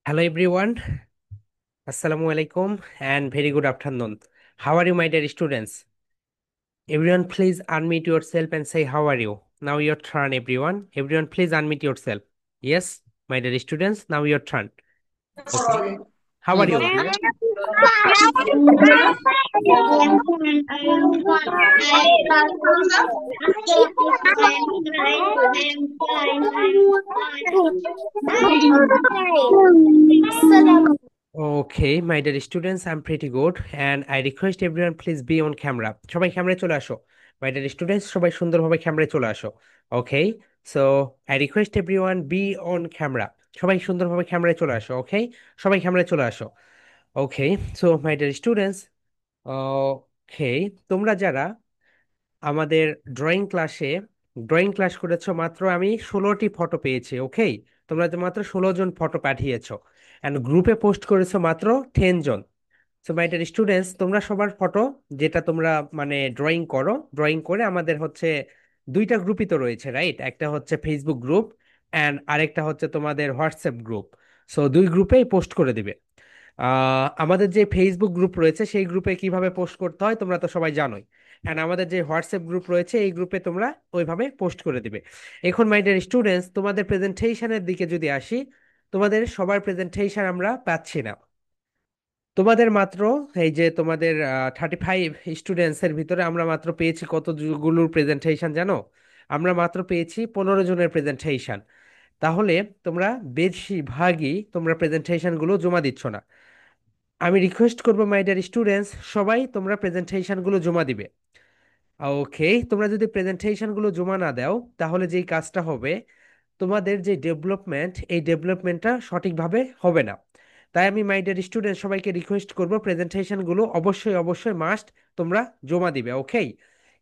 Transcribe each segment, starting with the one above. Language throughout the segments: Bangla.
Hello everyone, Assalamu alaikum and very good afternoon. How are you, my dear students? Everyone, please unmute yourself and say how are you. Now your turn, everyone. Everyone, please unmute yourself. Yes, my dear students, now your turn. Okay. How are you, everyone? Okay, my dear students, I'm pretty good and I request everyone please be on camera. সবাই ক্যামেরায় চলে আসো। My dear students, সবাই সুন্দরভাবে ক্যামেরায় চলে আসো। Okay, so I request everyone be on camera. সবাই সুন্দরভাবে ক্যামেরায় চলে আসো। Okay, সবাই ক্যামেরায় চলে আসো। Okay, so my dear students, okay, তোমরা যারা আমাদের ড্রয়িং ক্লাস করেছো মাত্র আমি 16টি ফটো পেয়েছি। ওকে, তোমরা তো মাত্র 16 জন ফটো পাঠিয়েছো অ্যান্ড গ্রুপে পোস্ট করেছো মাত্র 10 জন। সো মাই ডিয়ার স্টুডেন্টস, তোমরা সবার ফটো যেটা তোমরা মানে ড্রয়িং করো, ড্রয়িং করে আমাদের হচ্ছে দুইটা গ্রুপই তো রয়েছে, রাইট? একটা হচ্ছে ফেসবুক গ্রুপ অ্যান্ড আরেকটা হচ্ছে তোমাদের হোয়াটসঅ্যাপ গ্রুপ। সো দুই গ্রুপেই পোস্ট করে দিবে। আমাদের যে ফেসবুক গ্রুপ রয়েছে সেই গ্রুপে কিভাবে পোস্ট করতে হয় তোমরা তো সবাই জানোই, অ্যান্ড আমাদের যে হোয়াটসঅ্যাপ গ্রুপ রয়েছে এই গ্রুপে তোমরা ওইভাবে পোস্ট করে দিবে। এখন মাই ডিয়ার স্টুডেন্টস, তোমাদের প্রেজেন্টেশনের দিকে যদি আসি, তোমাদের সবার প্রেজেন্টেশন আমরা পাচ্ছি না। তোমাদের মাত্র এই যে তোমাদের 35 স্টুডেন্টসের ভিতরে আমরা মাত্র পেয়েছি কতগুলোর প্রেজেন্টেশন জানো? আমরা মাত্র পেয়েছি 15 জনের প্রেজেন্টেশন। তাহলে তোমরা বেশিরভাগই তোমরা প্রেজেন্টেশনগুলো জমা দিচ্ছ না। আমি রিকোয়েস্ট করবো মাই ডিয়ার স্টুডেন্টস, সবাই তোমরা প্রেজেন্টেশনগুলো জমা দিবে। ওকে, তোমরা যদি প্রেজেন্টেশনগুলো জমা না দাও তাহলে যেই কাজটা হবে, তোমাদের যে ডেভেলপমেন্ট এই ডেভেলপমেন্টটা সঠিকভাবে হবে না। তাই আমি মাই ডিয়ার স্টুডেন্ট সবাইকে রিকোয়েস্ট করব প্রেজেন্টেশনগুলো অবশ্যই অবশ্যই মাস্ট তোমরা জমা দিবে। ওকে,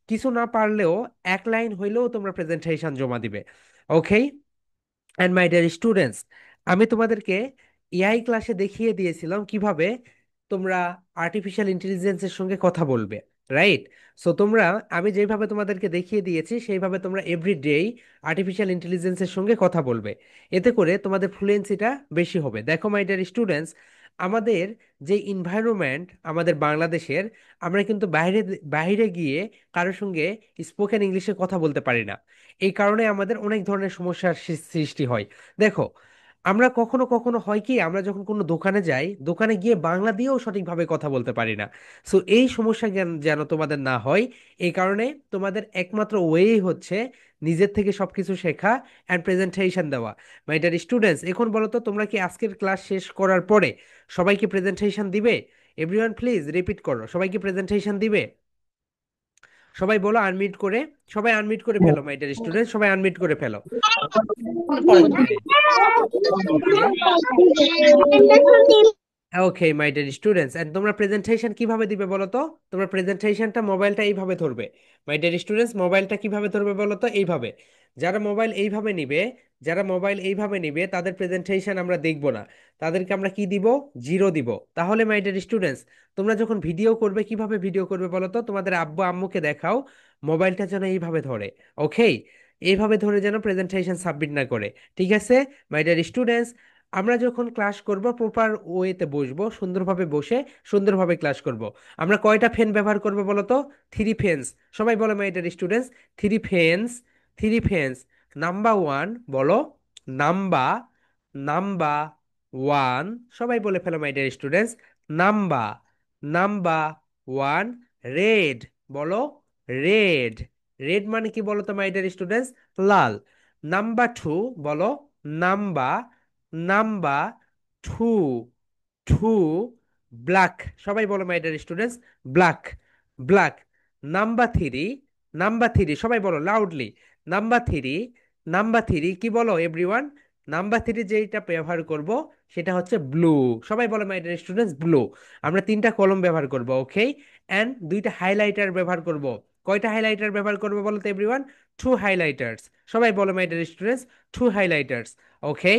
কিছু না পারলেও এক লাইন হইলেও তোমরা প্রেজেন্টেশন জমা দিবে। ওকে, অ্যান্ড মাই ডিয়ার স্টুডেন্টস, আমি তোমাদেরকে এআই ক্লাসে দেখিয়ে দিয়েছিলাম কিভাবে তোমরা আর্টিফিশিয়াল ইন্টেলিজেন্সের সঙ্গে কথা বলবে, রাইট? সো তোমরা, আমি যেভাবে তোমাদেরকে দেখিয়ে দিয়েছি সেইভাবে তোমরা এভরিডেই আর্টিফিশিয়াল ইন্টেলিজেন্সের সঙ্গে কথা বলবে। এতে করে তোমাদের ফ্লুয়েন্সিটা বেশি হবে। দেখো মাই ডিয়ার স্টুডেন্টস, আমাদের যে ইনভায়রনমেন্ট আমাদের বাংলাদেশের, আমরা কিন্তু বাইরে বাইরে গিয়ে কারোর সঙ্গে স্পোকেন ইংলিশে কথা বলতে পারি না। এই কারণে আমাদের অনেক ধরনের সমস্যার সৃষ্টি হয়। দেখো, আমরা কখনো কখনো হয় কি, আমরা যখন কোনো দোকানে যাই, দোকানে গিয়ে বাংলা দিয়েও সঠিকভাবে কথা বলতে পারি না। সো এই সমস্যা যেন তোমাদের না হয়, এই কারণে তোমাদের একমাত্র ওয়ে হচ্ছে নিজের থেকে সবকিছু শেখা অ্যান্ড প্রেজেন্টেশন দেওয়া। মাই ডিয়ার স্টুডেন্টস, এখন বলো তো তোমরা কি আজকের ক্লাস শেষ করার পরে সবাইকে প্রেজেন্টেশন দিবে? এভরিওয়ান প্লিজ রিপিট করো, সবাইকে প্রেজেন্টেশন দিবে? সবাই বলো আনমিউট করে। সবাই আনমিউট করে ফেলো, মাই ডিয়ার স্টুডেন্ট, সবাই আনমিউট করে ফেলো। ওকে, ওকে, ওকে মাই ডিয়ার স্টুডেন্টস, এন্ড তোমরা প্রেজেন্টেশন কিভাবে দিবে বলো তো? তোমরা প্রেজেন্টেশনটা মোবাইলটা এইভাবে ধরবে। মাই ডিয়ার স্টুডেন্টস, মোবাইলটা কিভাবে ধরবে বলো তো? এইভাবে। যারা মোবাইল এইভাবে নিবে, যারা মোবাইল এইভাবে নিবে তাদের প্রেজেন্টেশন আমরা দেখব না। তাদেরকে আমরা কি দিব? 0 দিব। তাহলে মাই ডিয়ার স্টুডেন্টস, তোমরা যখন ভিডিও করবে কিভাবে ভিডিও করবে বলো তো? তোমাদের আব্বু আম্মুকে দেখাও মোবাইলটা যেন এইভাবে ধরে। ওকে, এইভাবে ধরে যেন প্রেজেন্টেশন সাবমিট না করে। ঠিক আছে মাই ডিয়ার স্টুডেন্টস, আমরা যখন ক্লাস করব প্রপার ওয়েতে বসবো, সুন্দরভাবে বসে সুন্দরভাবে ক্লাস করব। আমরা কয়টা ফ্যান ব্যবহার করবো বলো তো? 3 ফ্যান্স। সবাই বলো my dear students, 3 fans. 3 fans. Number 1 বলো। নাম্বার নাম্বার 1, সবাই বলে ফেলো my dear students. Number number 1, red. বলো রেড। রেড মানে কি বলো তো মাই ডিয়ার স্টুডেন্টস? লাল। নাম্বার 2 বলো। Number number 2, two black. সবাই বলো my dear students, black. Black. Number 3, number 3 সবাই বলো লাউডলি। নাম্বার 3, নাম্বার 3 কি বলো এভরিওয়ান? নাম্বার 3 যেটা ব্যবহার করব সেটা হচ্ছে ব্লু। সবাই বলো মাই ডিয়ার স্টুডেন্টস, ব্লু। আমরা 3টা কলম ব্যবহার করব। ওকে, অ্যান্ড 2টা হাইলাইটার ব্যবহার করব। কয়টা হাইলাইটার ব্যবহার করবো বলো তো এভরিওয়ান? 2 হাইলাইটার্স। সবাই বলো my dear students, 2 highlighters. Okay,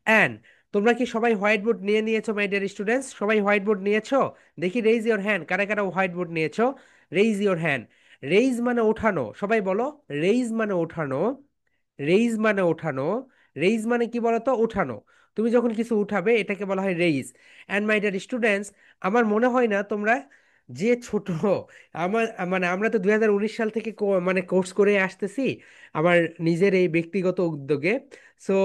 and তোমরা কি সবাই হোয়াইট বোর্ড নিয়ে নিয়েছো মাই ডিয়ার স্টুডেন্টস? সবাই হোয়াইট বোর্ড নিয়েছো? দেখি রেইজ ইওর হ্যান্ড, কারা কারা হোয়াইট বোর্ড নিয়েছো? Raise your hand. রেইজ মানে ওঠানো, সবাই বলো। রেইজ মানে ওঠানো। রেইজ মানে ওঠানো। রেইজ মানে কি বলতো? ওঠানো। তুমি যখন কিছু উঠাবে এটাকে বলা হয় raise. And my dear students, আমার মনে হয় না তোমরা যে ছোট, আমার মানে আমরা তো 2019 সাল থেকে মানে কোর্স করে আসতেছি আমার নিজের এই ব্যক্তিগত উদ্যোগে। সো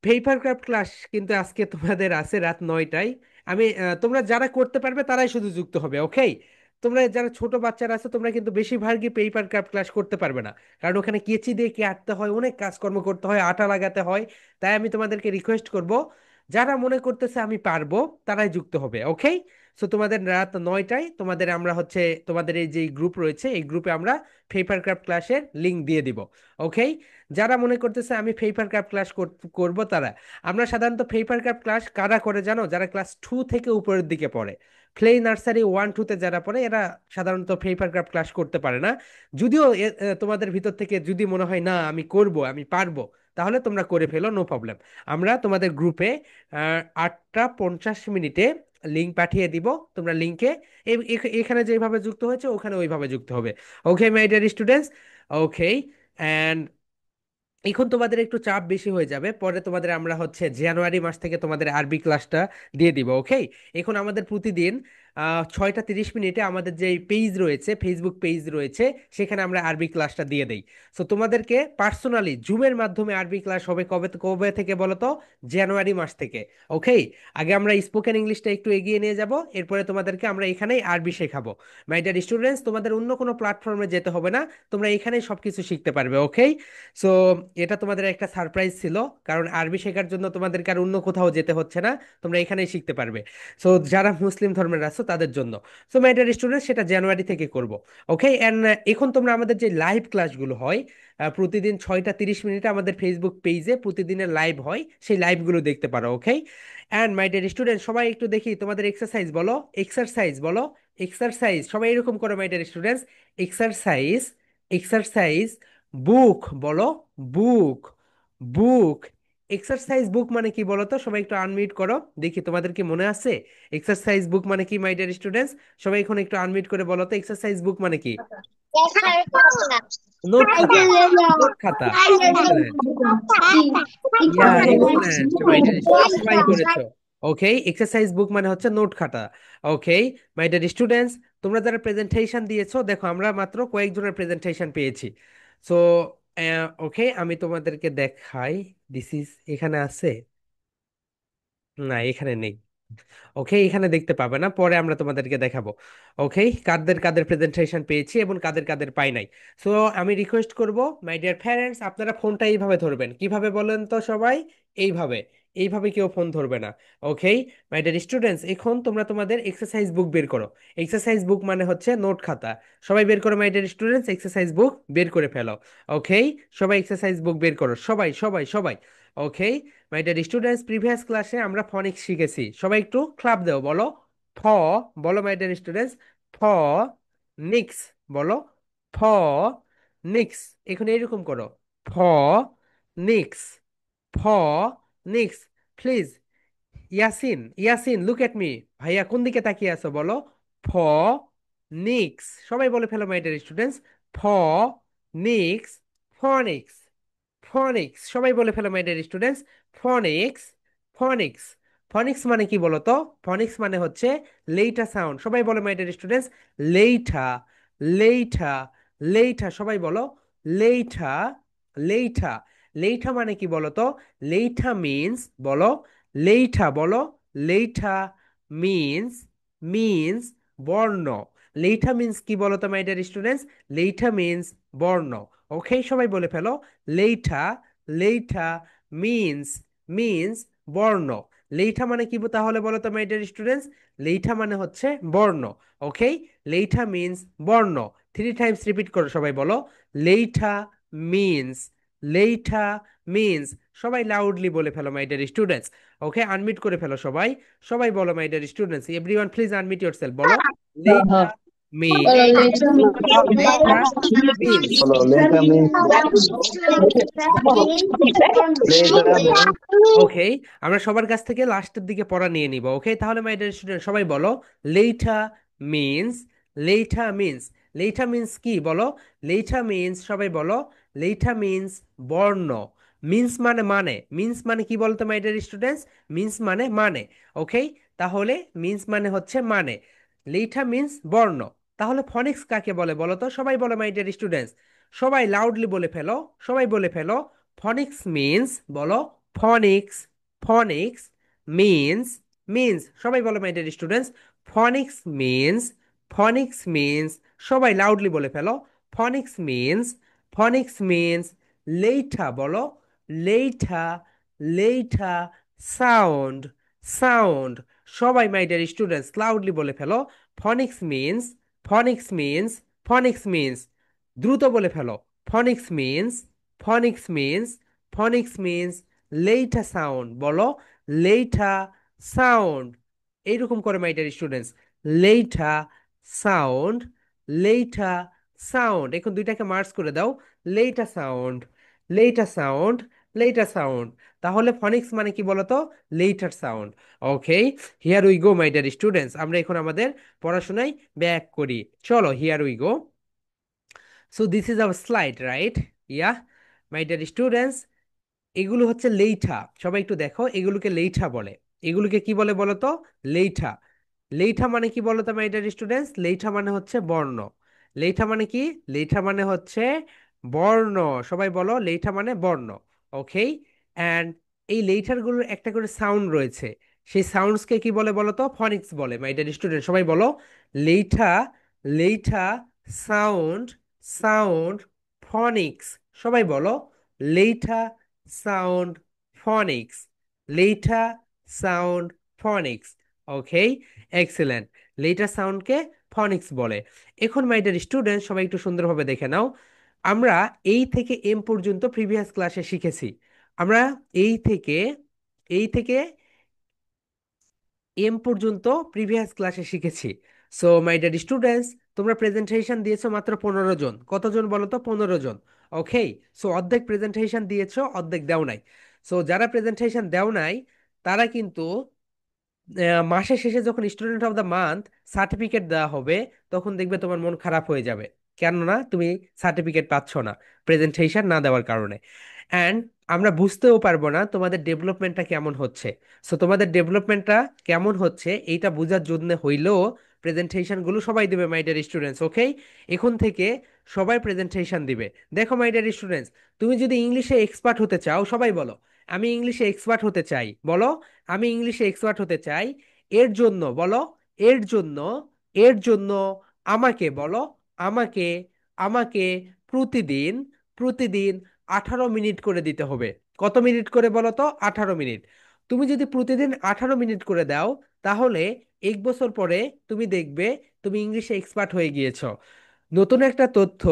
পেপার ক্রাফট ক্লাস কিন্তু আজকে তোমাদের আছে রাত 9টায়। তোমরা যারা করতে পারবে তারাই শুধু যুক্ত হবে, ওকে? তোমরা যারা ছোট বাচ্চারা আছে তোমরা কিন্তু বেশিরভাগই পেপার ক্রাফট ক্লাস করতে পারবে না, কারণ ওখানে কেচি দিয়ে কাটতে হয়, অনেক কাজকর্ম করতে হয়, আটা লাগাতে হয়। তাই আমি তোমাদেরকে রিকোয়েস্ট করব, যারা মনে করতেছে আমি পারবো তারাই যুক্ত হবে, ওকে? সো তোমাদের রাত 9টায় তোমাদের আমরা হচ্ছে তোমাদের এই যে গ্রুপ রয়েছে এই গ্রুপে আমরা পেপার ক্রাফট ক্লাসের লিংক দিয়ে দিব, ওকে? যারা মনে করতেছে আমি পেপার ক্রাফট ক্লাস করব তারা, আমরা সাধারণত পেপার ক্রাফট ক্লাস কারা করে জানো? যারা ক্লাস 2 থেকে উপরের দিকে পড়ে। প্লে নার্সারি 1 2 তে যারা পড়ে এরা সাধারণত পেপার ক্রাফট ক্লাস করতে পারে না। যদিও তোমাদের ভিতর থেকে যদি মনে হয় না আমি করব, আমি পারবো, তাহলে তোমরা করে ফেলো, নো প্রবলেম। আমরা তোমাদের গ্রুপে 8টা 50 মিনিটে লিঙ্ক পাঠিয়ে দিব। তোমরা লিঙ্কে এখানে যেভাবে যুক্ত হয়েছে ওখানে ওইভাবে যুক্ত হবে, okay my dear students? Okay. And এখন তোমাদের একটু চাপ বেশি হয়ে যাবে, পরে তোমাদের আমরা হচ্ছে জানুয়ারি মাস থেকে তোমাদের আরবি ক্লাসটা দিয়ে দিব, ওকে? এখন আমাদের প্রতিদিন 6টা 30 মিনিটে আমাদের যে পেজ রয়েছে, ফেসবুক পেজ রয়েছে, সেখানে আমরা আরবি ক্লাসটা দিয়ে দেই। সো তোমাদেরকে পার্সোনালি জুমের মাধ্যমে আরবি ক্লাস হবে কবে কবে থেকে বলো তো? জানুয়ারি মাস থেকে, ওকে? আগে আমরা স্পোকেন ইংলিশটা একটু এগিয়ে নিয়ে যাব, এরপরে তোমাদেরকে আমরা এখানেই আরবি শেখাবো। মাই ডিয়ার স্টুডেন্টস, তোমাদের অন্য কোনো প্ল্যাটফর্মে যেতে হবে না, তোমরা এখানেই সবকিছু শিখতে পারবে, ওকে? সো এটা তোমাদের একটা সারপ্রাইজ ছিল, কারণ আরবি শেখার জন্য তোমাদেরকে আর অন্য কোথাও যেতে হচ্ছে না, তোমরা এখানেই শিখতে পারবে। সো যারা মুসলিম ধর্মের আছো তাদের জন্য। সো মাই ডিয়ার স্টুডেন্ট, সেটা জানুয়ারি থেকে করব, ওকে? অ্যান্ড এখন তোমরা আমাদের যে লাইভ ক্লাসগুলো হয় প্রতিদিন 6টা 30 মিনিটে আমাদের ফেসবুক পেজে প্রতিদিনের লাইভ হয়, সেই লাইভগুলো দেখতে পারো, ওকে? অ্যান্ড মাই ডিয়ার স্টুডেন্ট, সবাই একটু দেখি তোমাদের এক্সারসাইজ বলো, এক্সারসাইজ বলো, এক্সারসাইজ সবাই এরকম করো my dear students. Exercise, exercise. Book বলো, বুক, বুক। এক্সারসাইজ বুক মানে কি বলো তো? সবাই একটু আনমিউট করো, দেখি তোমাদের কি মনে আছে এক্সারসাইজ বুক মানে কি, মাই ডিয়ার স্টুডেন্টস? সবাই এখন একটু আনমিউট করে বলো তো এক্সারসাইজ বুক মানে কি। নোট খাতা, নোট খাতা। Excellent, yeah excellent my dear students, সবাই করেছো। ওকে, এক্সারসাইজ বুক মানে হচ্ছে নোট খাতা, ওকে? মাই ডিয়ার স্টুডেন্টস, তোমরা যারা প্রেজেন্টেশন দিয়েছো দেখো আমরা মাত্র কয়েকজনের প্রেজেন্টেশন পেয়েছি। সো ওকে, আমি তোমাদেরকে দেখাই। দিস ইজ, এখানে আছে? না, এখানে নেই। ওকে, এখানে দেখতে পাবে না, পরে আমরা তোমাদেরকে দেখাবো, ওকে? কাদের কাদের প্রেজেন্টেশন পেয়েছি এবং কাদের কাদের পাই নাই। সো আমি রিকোয়েস্ট করব, মাই ডিয়ার প্যারেন্টস, আপনারা ফোনটা এইভাবে ধরবেন, কিভাবে বলেন তো সবাই? এইভাবে, এইভাবে কেউ ফোন ধরবে না, ওকে? মাই ডিয়ার স্টুডেন্টস, এখন তোমরা তোমাদের এক্সারসাইজ বুক বের করো। এক্সারসাইজ বুক মানে হচ্ছে নোট খাতা। সবাই বের করো মাই ডিয়ার স্টুডেন্টস, এক্সারসাইজ বুক বের করে ফেলো, ওকে? সবাই এক্সারসাইজ বুক বের করো, সবাই সবাই সবাই, ওকে? মাই ডিয়ার স্টুডেন্টস, প্রিভিয়াস ক্লাসে আমরা ফনিক্স শিখেছি, সবাই একটু ক্লাপ দেও, বলো ফ, বলো মাই ডিয়ার স্টুডেন্টস, ফ। নিক্স বলো, ফ নিক্স। এখন এরকম করো, ফ নিক্স, ফ NIX. Please Yasin, Yasin look at me, ভাইয়া কোন দিকে তাকিয়ে আছো বলো? ফ নিক্স, সবাই বলে ফেলো মাই ডিয়ার স্টুডেন্টস, ফ নিক্স, ফনিক্স, ফনিক্স সবাই বলে ফেলো মাই ডিয়ার স্টুডেন্টস, ফনিক্স, ফনিক্স। ফনিক্স মানে কি বলো তো? ফনিক্স মানে হচ্ছে লেইটা সাউন্ড, সবাই বলে মাই ডিয়ার স্টুডেন্টস, লেইঠা, লেইঠা, লেইঠা সবাই বলো, লেইঠা, লেইঠা। লেইঠা মানে কি বলো তো? লেইঠা মিন্স, বলো লেইঠা, বলো লেইঠা মিন্স, মিন্স বর্ণ। লেইঠা মিন্স কি বলো তো মাই ডিয়ার স্টুডেন্টস? লেইঠা মিন্স বর্ণ, ওকে? সবাই বলে ফেলো, লেইঠা, লেইঠা মিন্স, মিন্স বর্ণ। লেইঠা মানে কি তাহলে বলো তো মাই ডিয়ার স্টুডেন্টস? লেইঠা মানে হচ্ছে বর্ণ, ওকে? লেইঠা মিন্স বর্ণ। 3 টাইমস রিপিট করো, সবাই বলো লেইঠা মিন্স, লেইঠা মিন্স। সবাই লাউডলি বলে ফেলো my dear students, okay? Unmute করে ফেলো সবাই, সবাই বলো my dear students, everyone please unmute yourself, বলো letter means, letter means. Hello, later means later means okay, আমরা সবার কাছ থেকে লাস্টের দিকে পড়া নিয়ে নিব, ওকে? তাহলে মাই ডিয়ার স্টুডেন্ট সবাই বলো letter means, letter means. Letter means কি বলো? লেইঠা মিন্স, সবাই বলো লেইঠা মিন্স বর্ণ, মিন্স মানে মানে, মিন্স মানে কি বলতো মাই ডিয়ার স্টুডেন্টস? মিন্স মানে মানে। ওকে, তাহলে মিন্স মানে হচ্ছে মানে। লেইঠা মিন্স বর্ণ। তাহলে ফনিক্স কাকে বলে বলো তো? সবাই বলো মাই ডিয়ার স্টুডেন্টস, সবাই লাউডলি বলে ফেলো, সবাই বলে ফেলো। ফনিক্স মিন্স, বলো, ফনিক্স, ফনিক্স মিন্স, মিন্স, সবাই বলো my dear students, ফনিক্স means, phonics means, সবাই লাউডলি বলে ফেলো, ফনিক্স মিন্স, ফনিক্স মিন্স লেইঠা, বলো, লেইঠা, লেইঠা সাউন্ড, সাউন্ড, সবাই মাই ডিয়ার স্টুডেন্টস লাউডলি বলে ফেলো, phonics means, phonics means, phonics means, দ্রুত বলে ফেলো, phonics means, phonics means, phonics means letter sound, বলো, লেইঠা সাউন্ড। এইরকম করে my dear students, letter sound, letter sound, এখন দুইটাকে মার্চ করে দাও, letter sound, letter sound, letter sound. তাহলে ফনিক্স মানে কি বলতো? Letter sound. Okay, here we go my dear students, আমরা এখন আমাদের পড়াশোনায় ব্যাক করি। চলো, here we go. So this is our slide, right? Yeah, my dear students, এগুলো হচ্ছে লেইঠা। সবাই একটু দেখো, এগুলোকে লেইঠা বলে। এগুলোকে কি বলে বলো তো? লেইঠা। লেইঠা মানে কি বলো তো মাই ডিয়ার স্টুডেন্টস? লেইঠা মানে হচ্ছে বর্ণ। লেইঠা মানে কি? লেইঠা মানে হচ্ছে বর্ণ। সবাই বলো, লেইঠা মানে বর্ণ। ওকে, অ্যান্ড এই লেইঠারগুলোর একটা করে সাউন্ড রয়েছে। সেই সাউন্ডসকে কি বলে বলো তো? ফনিক্স বলে মাই ডিয়ার স্টুডেন্ট। সবাই বলো, লেইঠা, লেইঠা সাউন্ড, সাউন্ড ফনিক্স। সবাই বলো, লেইঠা সাউন্ড ফনিক্স, লেইঠা সাউন্ড ফনিক্স। ওকে, এক্সেলেন্ট। লেটার সাউন্ডকে ফনিক্স বলে। এখন মাই ডিয়ার স্টুডেন্ট, সবাই একটু সুন্দরভাবে দেখে নাও। আমরা এই থেকে এম পর্যন্ত প্রিভিয়াস ক্লাসে শিখেছি। আমরা এই থেকে, এই থেকে এম পর্যন্ত প্রিভিয়াস ক্লাসে শিখেছি। সো মাই ডিয়ার স্টুডেন্টস, তোমরা প্রেজেন্টেশন দিয়েছো মাত্র 15 জন। কতজন বলো তো? 15 জন। ওকে, সো অর্ধেক প্রেজেন্টেশন দিয়েছো, অর্ধেক দেও নাই। সো যারা প্রেজেন্টেশন দেও নাই, তারা কিন্তু মাসের শেষে যখন student of the month certificate দেওয়া হবে, তখন দেখবে তোমার মন খারাপ হয়ে যাবে। কেননা তুমি সার্টিফিকেট পাচ্ছ না প্রেজেন্টেশন না দেওয়ার কারণে। অ্যান্ড আমরা বুঝতেও পারবো না তোমাদের ডেভেলপমেন্টটা কেমন হচ্ছে। সো তোমাদের ডেভেলপমেন্টটা কেমন হচ্ছে এইটা বোঝার জন্য হইলেও প্রেজেন্টেশনগুলো সবাই দিবে মাই ডিয়ার স্টুডেন্টস। ওকে, এখন থেকে সবাই প্রেজেন্টেশন দিবে। দেখো মাই ডিয়ার স্টুডেন্টস, তুমি যদি ইংলিশে এক্সপার্ট হতে চাও, সবাই বলো, আমি ইংলিশে এক্সপার্ট হতে চাই। বলো, আমি ইংলিশে এক্সপার্ট হতে চাই। এর জন্য, বলো, এর জন্য, এর জন্য আমাকে, বলো, আমাকে, আমাকে প্রতিদিন, প্রতিদিন 18 মিনিট করে দিতে হবে। কত মিনিট করে বলো তো? 18 মিনিট। তুমি যদি প্রতিদিন 18 মিনিট করে দাও, তাহলে 1 বছর পরে তুমি দেখবে তুমি ইংলিশে এক্সপার্ট হয়ে গিয়েছো। নতুন একটা তথ্য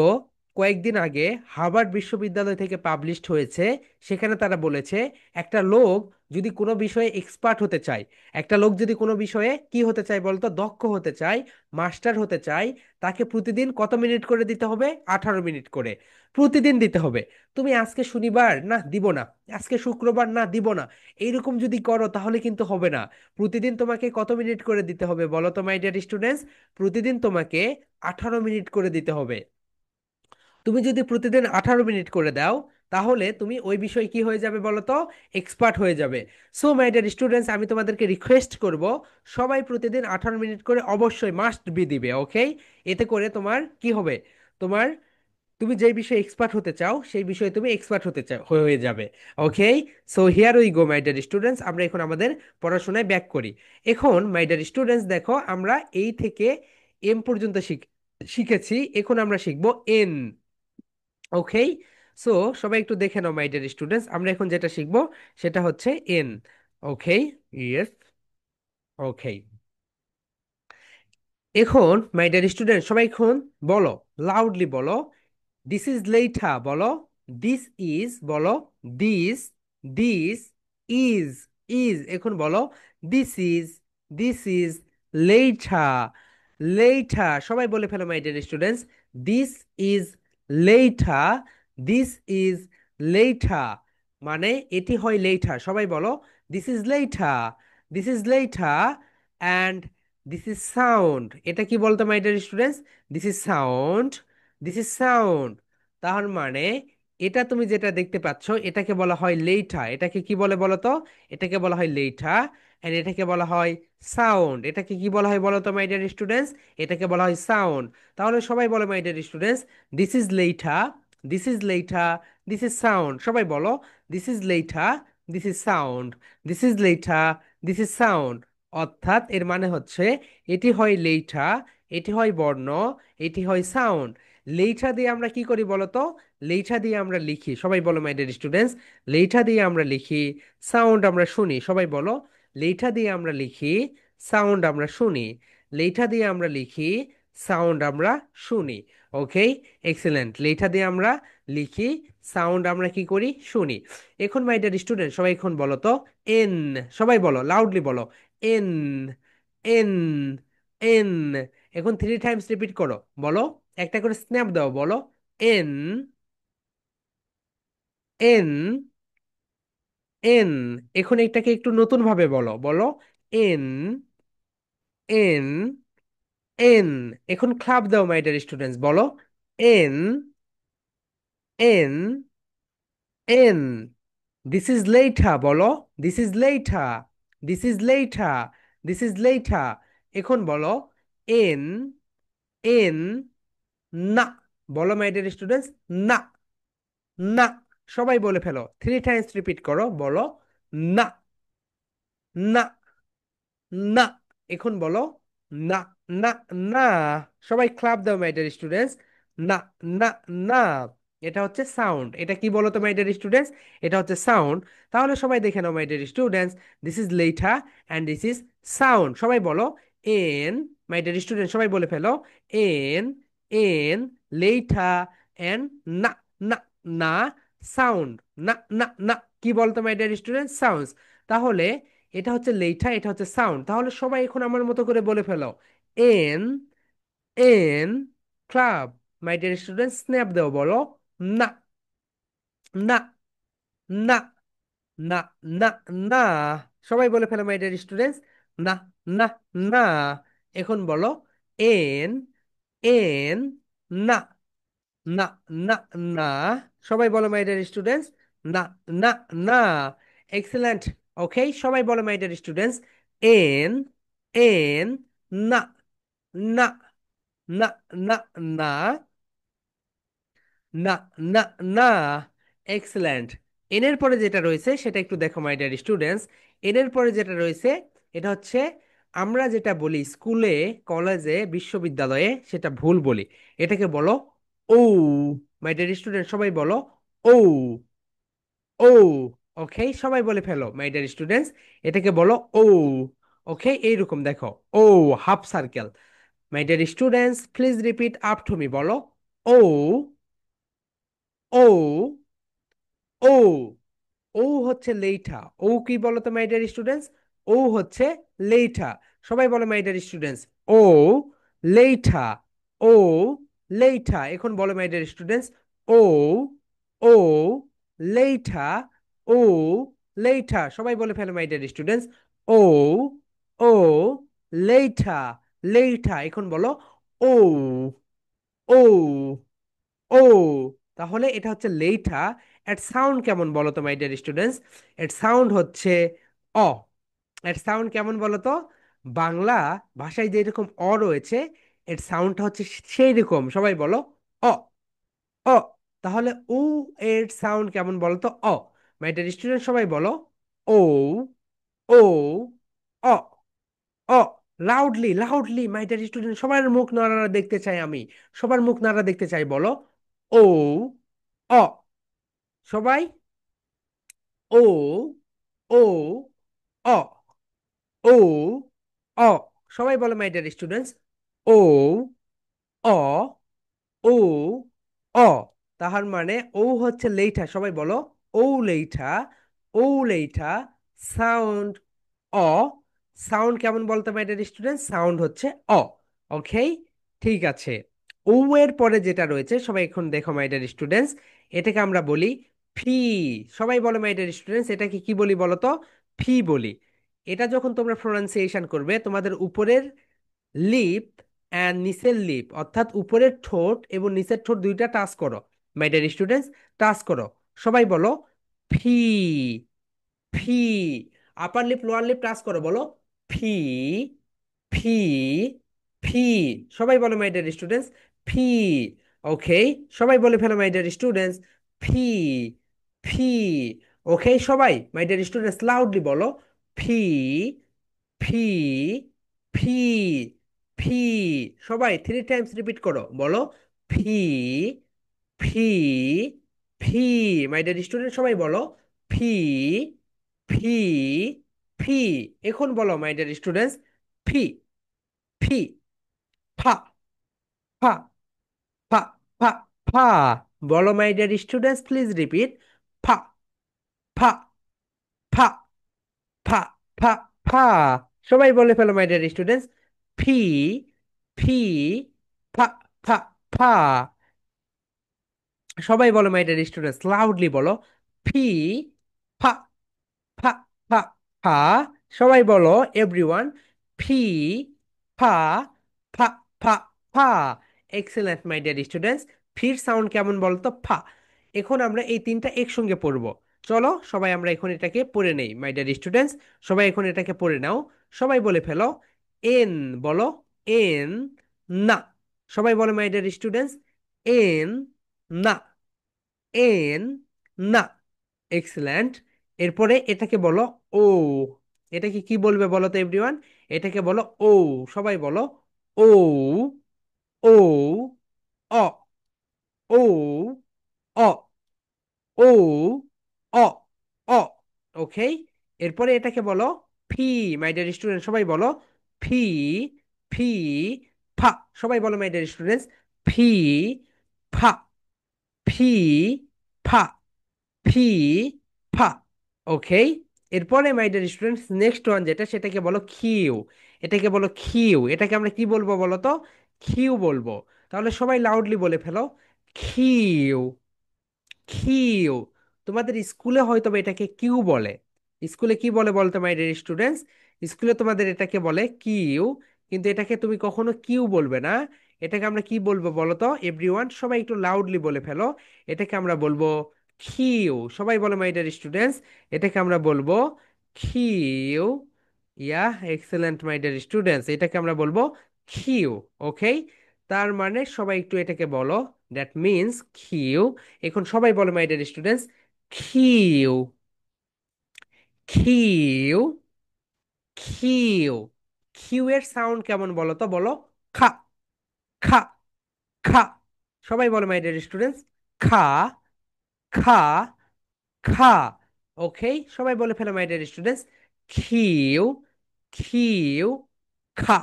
কয়েকদিন আগে হার্ভার্ড বিশ্ববিদ্যালয় থেকে পাবলিশড হয়েছে। সেখানে তারা বলেছে, একটা লোক যদি কোনো বিষয়ে এক্সপার্ট হতে চায়, একটা লোক যদি কোনো বিষয়ে কি হতে চায় বলতো? দক্ষ হতে চায়, মাস্টার হতে চায়, তাকে প্রতিদিন কত মিনিট করে দিতে হবে? 18 মিনিট করে প্রতিদিন দিতে হবে। তুমি আজকে শনিবার, না দিব না, আজকে শুক্রবার, না দিব না, এইরকম যদি করো তাহলে কিন্তু হবে না। প্রতিদিন তোমাকে কত মিনিট করে দিতে হবে বলো তো মাই ডিয়ার স্টুডেন্টস? প্রতিদিন তোমাকে 18 মিনিট করে দিতে হবে। তুমি যদি প্রতিদিন 18 মিনিট করে দাও, তাহলে তুমি ওই বিষয়ে কি হয়ে যাবে বলো তো? এক্সপার্ট হয়ে যাবে। সো মাই ডিয়ার স্টুডেন্টস, আমি তোমাদেরকে রিকোয়েস্ট করব, সবাই প্রতিদিন 18 মিনিট করে অবশ্যই মাস্ট বি দিবে। ওকে, এতে করে তোমার কি হবে? তোমার, তুমি যেই বিষয়ে এক্সপার্ট হতে চাও সেই বিষয়ে তুমি এক্সপার্ট হতে চাও হয়ে যাবে। Okay, so here we go my dear students, আমরা এখন আমাদের পড়াশোনায় ব্যাক করি। এখন মাই ডিয়ার স্টুডেন্টস দেখো, আমরা এই থেকে এম পর্যন্ত শিখেছি। এখন আমরা শিখবো এন। ওকে, সো সবাই একটু দেখে নাও মাই ডিয়ার স্টুডেন্টস, আমরা এখন যেটা শিখবো সেটা হচ্ছে এন। ওকে, ইয়েস, ওকে। এখন মাই ডিয়ার স্টুডেন্ট, সবাই এখন বলো, লাউডলি বলো, দিস ইজ লেইঠা, বলো, দিস ইজ, বলো, দিস, দিস ইজ, ইজ, এখন বলো, this is, this is letter, letter, সবাই বলে ফেলো my dear students, this is letter, this is letter, মানে এটি হয় লেইঠা। সবাই বলো, this is letter, this is letter, and this is sound. এটা কি বলতো my dear students? This is sound, this is sound. তার মানে এটা তুমি যেটা দেখতে পাচ্ছ এটাকে বলা হয় লেইঠা। এটাকে কি বলে বলো তো? এটাকে বলা হয় লেইঠা। এন্ড এটাকে বলা হয় সাউন্ড। এটাকে কি বলা হয় বলো তো মাই ডিয়ার স্টুডেন্টস? এটাকে বলা হয় সাউন্ড। তাহলে সবাই বলো my dear students, this is letter, this is letter, this is sound. সবাই বলো, this is letter, this is sound, this is letter, this is sound. অর্থাৎ এর মানে হচ্ছে এটি হয় লেইঠা, এটি হয় বর্ণ, এটি হয় সাউন্ড। লেইঠা দিয়ে আমরা কি করি বলো তো? লেইঠা দিয়ে আমরা লিখি। সবাই বলো মাই ডিয়ার স্টুডেন্টস, লেইঠা দিয়ে আমরা লিখি, সাউন্ড আমরা শুনি। সবাই বলো, লেইঠা দিয়ে আমরা লিখি, সাউন্ড আমরা শুনি। লেইঠা দিয়ে আমরা লিখি, সাউন্ড আমরা শুনি। ওকে, এক্সেলেন্ট। লেইঠা দিয়ে আমরা লিখি, সাউন্ড আমরা কি করি? শুনি। এখন মাই ডিয়ার স্টুডেন্ট সবাই এখন বলো তো এন। সবাই বলো, লাউডলি বলো, এন, এন, এন। এখন 3 টাইমস রিপিট করো, বলো, একটা করে স্ন্যাপ দাও, বলো এন, এন, এন। এখন এটাকে একটু নতুন ভাবে বলো, বলো এন, এন, এন। এখন ক্লাব দাও মাই ডিয়ার স্টুডেন্টস, বলো N, N, N. This is letter, বলো this is letter, this is letter, this is letter. এখন বলো এন, এন, না। বলো মাই ডিয়ার স্টুডেন্টস, না, না। সবাই বলে ফেলো, 3 টাইমস রিপিট করো, বলো না, না, না। এখন বলো না, না, না। সবাই ক্লাপ দাও মাই ডিয়ার স্টুডেন্টস, না, না, না। এটা হচ্ছে সাউন্ড। এটা কি বলো তো মাই ডিয়ার স্টুডেন্টস? এটা হচ্ছে সাউন্ড। তাহলে সবাই দেখে নাও my dear students, this is letter and this is sound. সবাই বলো এন, মাই ডিয়ার স্টুডেন্ট সবাই বলে ফেলো, এন, এন, লেইঠা এন্ড না, না, না, সাউন্ড, না, না, না। কি বলতো মাই ডিয়ার স্টুডেন্ট? সাউন্ডস। তাহলে এটা হচ্ছে লেইঠা, এটা হচ্ছে সাউন্ড। তাহলে সবাই এখন আমার মতো করে বলে ফেলো, N, N, clap. My dear student snap দেও, বলো না, না, না, না, না, না। সবাই বলে ফেলো মাই ডিয়ার স্টুডেন্টস, না, না, না। এখন বলো এন, এন, না, না, না, না। সবাই বলো মাই ডিয়ার স্টুডেন্টস, না, না, না। এক্সেলেন্ট। ওকে, সবাই বলো my dear students, N, N, না, না, না, না, না, না, না, না। এক্সেলেন্ট। এনের পরে যেটা রয়েছে সেটা একটু দেখো মাই ডিয়ার স্টুডেন্টস। এনের পরে যেটা রয়েছে এটা হচ্ছে আমরা যেটা বলি স্কুলে, কলেজে, বিশ্ববিদ্যালয়ে সেটা ভুল বলি। এটাকে বলো ও। মাই ডিয়ার স্টুডেন্ট সবাই বলো ও, ও। ওকে, সবাই বলে ফেলো মাই ডিয়ার স্টুডেন্টস, এটাকে বলো ও। ওকে, এইরকম দেখো, O, half circle. My dear students please repeat up to me, বলো ও, ও, ও। ও হচ্ছে লেইঠা। ও কি বলো তো মাই ডিয়ার স্টুডেন্টস? ও হচ্ছে লেইঠা। সবাই বলো মাই ডিয়ার স্টুডেন্টস, ও, লেইঠা, ও, লেইঠা। এখন বলো মাই ডিয়ার স্টুডেন্টস, ও, ও, লেইঠা, ও, লেইঠা। সবাই বলে ফেলো মাই ডিয়ার স্টুডেন্টস, ও, ও, লেইঠা, লেইঠা। এখন বলো ও, ও, ও। তাহলে এটা হচ্ছে লেইঠা। এর সাউন্ড কেমন বলো তো মাই ডিয়ার স্টুডেন্টস? এর সাউন্ড হচ্ছে অ। এর সাউন্ড কেমন বলো তো? বাংলা ভাষায় যেরকম অ রয়েছে, এর সাউন্ডটা হচ্ছে সেই রকম। সবাই বলো অ, অ। তাহলে উ এর সাউন্ড কেমন বলো তো? অ। মাই ডিয়ার স্টুডেন্ট সবাই বলো ও, ও, অ, অ। Loudly, loudly my dear student, সবার মুখ নাড়া দেখতে চাই আমি। সবার মুখ নাড়া দেখতে চাই, বলো ও, অ। সবাই ও, ও, অ, ও, অ। সবাই বলো মাই ডিয়ার স্টুডেন্টস, ও, অ, ও, অ। তাহার মানে ও হচ্ছে লেইঠা। সবাই বলো ও, লেইঠা, ও, লেইঠা, সাউন্ড অ। সাউন্ড কেমন বলতে মাই ডিয়ার স্টুডেন্ট? সাউন্ড হচ্ছে অ। ওকে, ঠিক আছে। ও এর পরে যেটা রয়েছে সবাই এখন দেখো মাই ডিয়ার স্টুডেন্টস, এটাকে আমরা বলি ফি। সবাই বলো মাই ডিয়ার স্টুডেন্টস, এটাকে কি বলি বলো তো? ফি বলি। এটা যখন তোমরা প্রোনাউন্সিয়েশন করবে, তোমাদের উপরের লিপ অ্যান্ড নিচের লিপ, অর্থাৎ উপরের ঠোঁট এবং নিচের ঠোঁট দুইটা টাচ করো। মাই ডিয়ার স্টুডেন্টস, টাচ করো। সবাই বলো ফি, ফি। Upper lip lower lip touch করো, বলো ফি, ফি, ফি। সবাই বলো মাই ডিয়ার স্টুডেন্টস, ফি। ওকে, সবাই বলে ফেলো মাই ডিয়ার স্টুডেন্টস, ফি, ফি। ওকে সবাই মাই ডিয়ার স্টুডেন্টস লাউডলি বলো ফি, ফি, ফি, ফি। সবাই 3 টাইমস রিপিট করো, বলো ফি, ফি, ফি। মাই ডিয়ার স্টুডেন্ট সবাই বলো ফি, ফি, ফি। এখন বলো মাই ডিয়ার স্টুডেন্টস, ফি, ফি, ফা, ফা, ফা, ফা, ফা। বলো my dear students, please repeat, ফা, ফা, ফা, ফা, ফা, ফা। সবাই বলে ফেলো মাই ডিয়ার স্টুডেন্টস, ফি, ফি, ফা, ফা, ফা। সবাই বলো মাই ডিয়ার স্টুডেন্টস লাউডলি বলো ফি, ফা, ফা, ফা, ফা। সবাই বলো এভরিওয়ান, ফি, ফা, ফা, ফা, ফা। Excellent my dear students. ফির সাউন্ড কেমন বলতো? ফা। এখন আমরা এই তিনটা একসঙ্গে পড়বো। চলো সবাই আমরা এখন এটাকে পড়ে নেই মাই ডিয়ার স্টুডেন্টস। সবাই এখন এটাকে পড়ে নাও। সবাই বলে ফেলো এন, বলো এন, না। সবাই বলো মাই ডিয়ার স্টুডেন্টস, এন, না, এন, না। এক্সেলেন্ট। এরপরে এটাকে বলো ও। এটাকে কি বলবে বলো তো এভরিওয়ান? এটাকে বলো ও। সবাই বলো ও, ও, অ, ও, অ, ও, অ, অ। ওকে, এরপরে এটাকে বলো ফি। মাই ডিয়ার স্টুডেন্ট সবাই বলো ফি, ফি, ফা। সবাই বলো মাই ডিয়ার স্টুডেন্টস, ফি, ফা, ফি, ফা, ফি, ফা। ওকে, এরপরে মাই ডিয়ার স্টুডেন্টস নেক্সট ওয়ান যেটা, সেটাকে বলো কিউ। এটাকে বলো কিউ। এটাকে আমরা কি বলবো বলো তো? কিউ বলবো। তাহলে সবাই লাউডলি বলে ফেলো কিউ, কিউ। তোমাদের স্কুলে হয়তো বা এটাকে কিউ বলে। স্কুলে কি বলে বলতো মাই ডিয়ার স্টুডেন্টস? স্কুলে তোমাদের এটাকে বলে কিউ, কিন্তু এটাকে তুমি কখনো কিউ বলবে না। এটাকে আমরা কি বলবো বলো তো এভরিওয়ান? সবাই একটু লাউডলি বলে ফেলো। এটাকে আমরা বলবো কিউ। সবাই বলো মাই ডিয়ার স্টুডেন্টস, এটাকে আমরা বলবো Q. Yeah, excellent my dear students, এটাকে আমরা বলবো কিউ। ওকে, তার মানে সবাই একটু এটাকে বলো, দ্যাট মিনস কিউ। এখন সবাই বলো my dear students, Q, Q, Q. Q এর সাউন্ড কেমন বলো তো? বলো খা, খা, খা। সবাই বলো মাই ডিয়ার স্টুডেন্টস, খা, খা, খা। ওকে, সবাই বলে ফেলো my dear students, Q, Q, খা,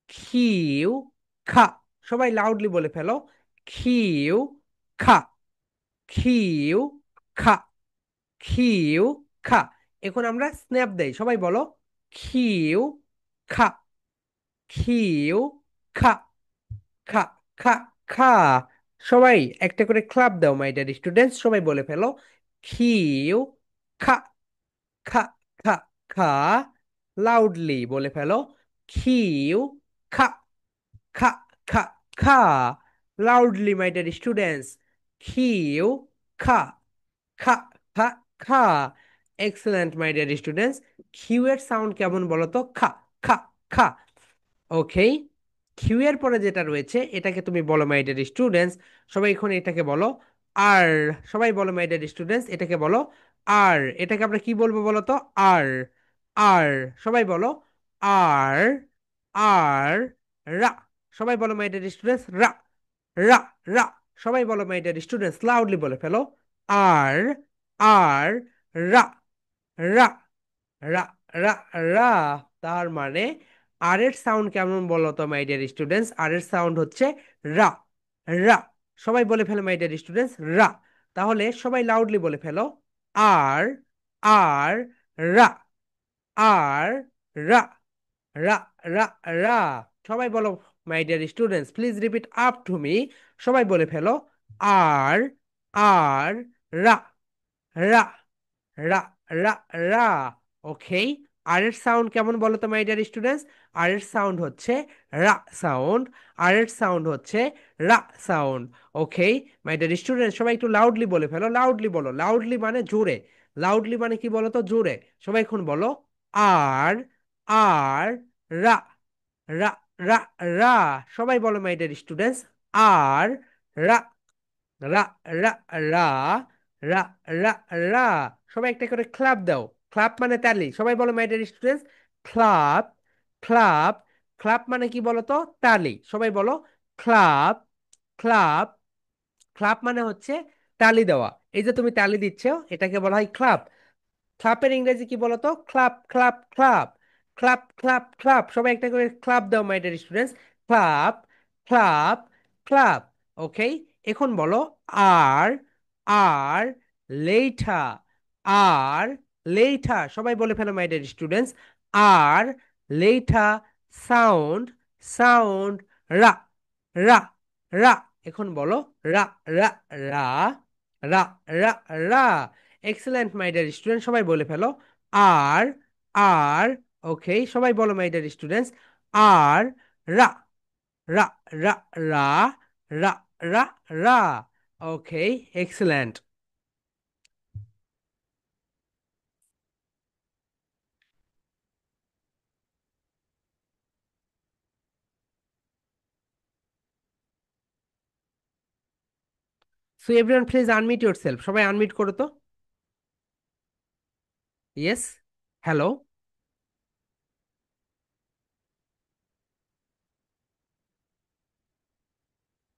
কিউ, খা। সবাই লাউডলি বলে ফেলো কিউ, খা, কিউ, খা, কিউ, খা। এখন আমরা স্ন্যাপ দেই। সবাই বলো কিউ, খা, কিউ, খা, খা, খা, খা। সবাই একটা করে ক্লাপ দাও মাই ডিয়ার স্টুডেন্টস। সবাই বলে ফেলো কিউ, খা, খা, খা, খা। লাউডলি বলে ফেলো কিউ, খা, খা, খা, খা। Loudly my dear students, Q, খা, খা, খা, খা। Excellent my dear students. Q এর সাউন্ড কেমন বলো তো? খা, খা, খা। ওকে, কিউ এর পরে যেটা রয়েছে এটাকে তুমি বলো মাই ডিয়ার স্টুডেন্টস। সবাই এখন এটাকে বলো আর। সবাই বলো মাই ডিয়ার স্টুডেন্টস, এটাকে বলো আর। এটাকে আমরা কি বলবো বলো তো? আর, আর। সবাই বলো আর, আর, রা। সবাই বলো মাই ডিয়ার স্টুডেন্টস, রা, রা, রা। সবাই বলো মাই ডিয়ার স্টুডেন্টস লাউডলি বলে ফেলো আর, আর, রা, রা, রা, রা, রা। তার মানে আর এর সাউন্ড কেমন বলো তো মাই ডিয়ার স্টুডেন্টস? আর এর সাউন্ড হচ্ছে রা, রা। সবাই বলে ফেলো মাই ডিয়ার স্টুডেন্টস, রা। তাহলে সবাই লাউডলি বলে ফেলো আর, আর, রা, আর, রা, রা, রা, রা। সবাই বলো my dear students, please repeat up to me. সবাই বলে ফেলো আর, আর, রা, রা, রা, রা, রা। ওকে, আর এর সাউন্ড কেমন বলো তো মাই ডিয়ার স্টুডেন্টস? আর এর সাউন্ড হচ্ছে রা সাউন্ড। আর এর সাউন্ড হচ্ছে রা sound. Okay my dear students, সবাই একটু লাউডলি বলে ফেলো, লাউডলি বলো। লাউডলি মানে জোরে। লাউডলি মানে কি বলো তো? জোরে। সবাই এখন বলো আর, আর, রা, রা, রা, রা। সবাই বলো মাই ডিয়ার স্টুডেন্টস, আর, রা, রা, রা, রা, রা, রা, রা। সবাই একটা করে ক্লাপ দাও। ক্লাপ মানে তালি। সবাই বলো my dear students, clap, clap. Clap মানে কি বলো তো? তালি। সবাই বলো ক্লাপ, ক্লাপ। ক্লাপ মানে হচ্ছে তালি দেওয়া। এই যে তুমি তালি দিচ্ছ, এটাকে বলা হয় ক্লাপ। ক্লাপের ইংরেজি কি বলতো? Clap, clap, clap. Clap, clap, clap. সবাই একটা করে ক্লাপ দাও my dear students. Clap, clap, clap. Okay, এখন বলো R, R, letter, R, letter. সবাই বলে ফেলো my dear students, R, letter, sound, sound, রা, রা, রা। এখন বলো রা, রা, রা, রা, রা, রা। এক্সেলেন্ট মাই ডিয়ার স্টুডেন্ট, সবাই বলে ফেলো আর, আর। ওকে, সবাই বলো মাই ডিয়ার স্টুডেন্টস, আর, রা, রা, রা, রা, রা, রা, রা। Okay, excellent. So everyone please unmute yourself. সবাই আনমিউট করো তো। Yes, hello,